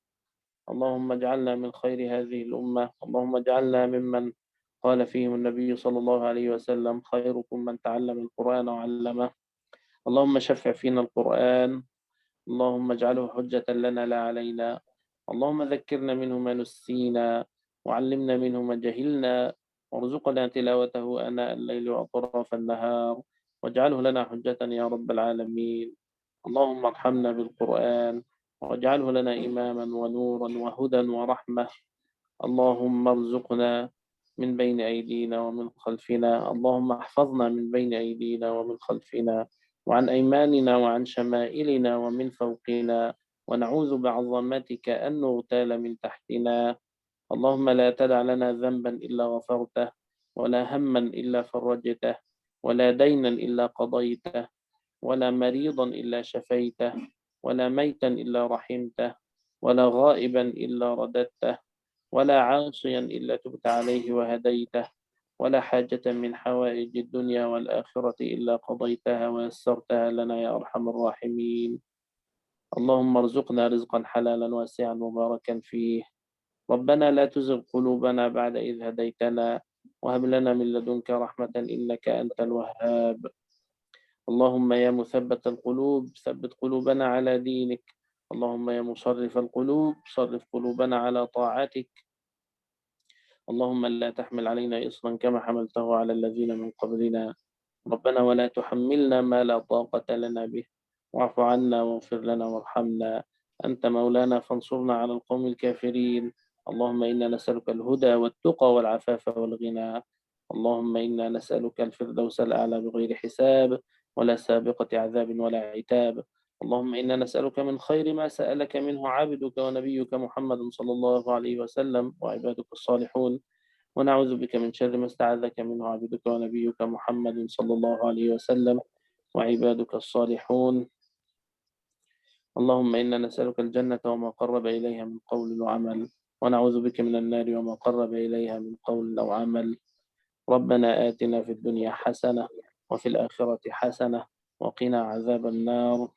اللهم اجعلنا من خير هذه الأمة. اللهم اجعلنا ممن قال فيهم النبي صلى الله عليه وسلم خيركم من تعلم القرآن وعلمه. اللهم شفع فينا القرآن. اللهم اجعله حجة لنا لا علينا. اللهم ذكرنا منه ما نسينا وعلمنا منه ما جهلنا وارزقنا تلاوته آناء الليل وأطراف النهار واجعله لنا حجة يا رب العالمين. اللهم ارحمنا بالقرآن واجعله لنا إماما ونورا وهدى ورحمة. اللهم ارزقنا من بين أيدينا ومن خلفنا. اللهم احفظنا من بين أيدينا ومن خلفنا وعن أيماننا وعن شمائلنا ومن فوقنا ونعوذ بعظمتك أن نغتال من تحتنا. اللهم لا تدع لنا ذنبا إلا غفرته ولا هما إلا فرجته ولا دينا إلا قضيته ولا مريضا إلا شفيته ولا ميتا إلا رحمته ولا غائبا إلا رددته ولا عاصيا إلا تبت عليه وهديته ولا حاجة من حوائج الدنيا والآخرة إلا قضيتها ويسرتها لنا يا أرحم الراحمين. اللهم ارزقنا رزقا حلالا واسعا مباركا فيه. ربنا لا تزغ قلوبنا بعد إذ هديتنا وهب لنا من لدنك رحمة إنك أنت الوهاب. اللهم يا مثبت القلوب ثبت قلوبنا على دينك. اللهم يا مصرف القلوب صرف قلوبنا على طاعتك. اللهم لا تحمل علينا إصرا كما حملته على الذين من قبلنا. ربنا ولا تحملنا ما لا طاقة لنا به واعف عنا واغفر لنا وارحمنا. أنت مولانا فانصرنا على القوم الكافرين. اللهم إنا نسألك الهدى والتقى والعفاف والغنى. اللهم إنا نسألك الفردوس الأعلى بغير حساب ولا سابقة عذاب ولا عتاب. اللهم إنا نسألك من خير ما سألك منه عبدك ونبيك محمد صلى الله عليه وسلم وعبادك الصالحون، ونعوذ بك من شر ما استعاذك منه عبدك ونبيك محمد صلى الله عليه وسلم وعبادك الصالحون. اللهم إنا نسألك الجنة وما قرب إليها من قول وعمل، ونعوذ بك من النار وما قرب إليها من قول أو عمل. ربنا آتنا في الدنيا حسنة وفي الآخرة حسنة وقنا عذاب النار.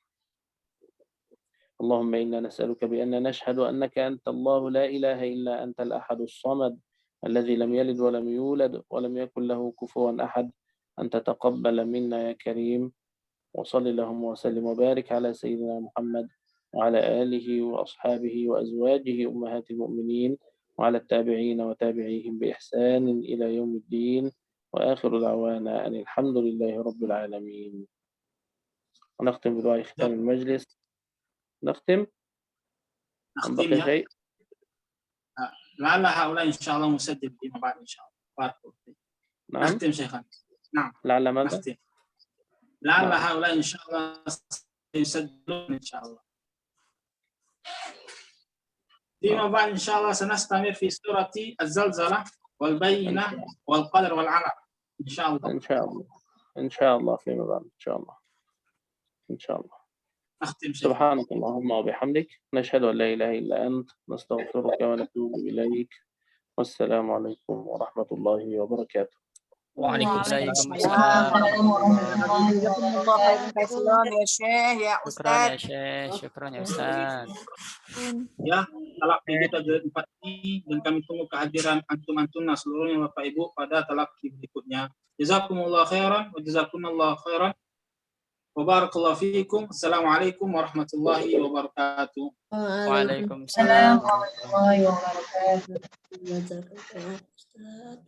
اللهم إنا نسألك بأن نشهد أنك أنت الله لا إله إلا أنت الأحد الصمد الذي لم يلد ولم يولد ولم يكن له كفوا أحد، أن تتقبل منا يا كريم. وصل اللهم وسلم وبارك على سيدنا محمد وعلى آله وأصحابه وأزواجه أمهات المؤمنين وعلى التابعين وتابعيهم بإحسان إلى يوم الدين، وآخر دعوانا أن الحمد لله رب العالمين. ونختم بدعاء ختام المجلس. نختم بقي يا. شيء؟ لعل هؤلاء إن شاء الله مسجل فيما بعد إن شاء الله. بارك الله فيك. نعم. نختم شيخنا. نعم. لعل ماذا؟ نختم. لعل نعم. هؤلاء إن شاء الله يسجلون إن شاء الله. فيما بعد إن شاء الله سنستمر في سورة الزلزلة والبينة والقدر والعلق إن شاء الله. إن شاء الله. إن شاء الله فيما بعد إن شاء الله. إن شاء الله. أختم. سبحانك اللهم وبحمدك، نشهد أن لا إله إلا أنت، نستغفرك ونتوب إليك. والسلام عليكم ورحمة الله وبركاته. وعليكم السلام. جزاكم الله khairan kasiran ya Syekh, ya شكرا Ustaz. يا شيخ، شكرا يا أستاذ. Ya, talaki kita jilid 4 ini, dan kami tunggu kehadiran antum-antum seluruhnya Bapak Ibu pada talaki berikutnya. Jazakumullah khairan wa jazakumullah khairan. Wa barakallahu fiikum. Assalamualaikum warahmatullahi wabarakatuh. Waalaikumsalam warahmatullahi wabarakatuh. Jazakallah, Ustaz.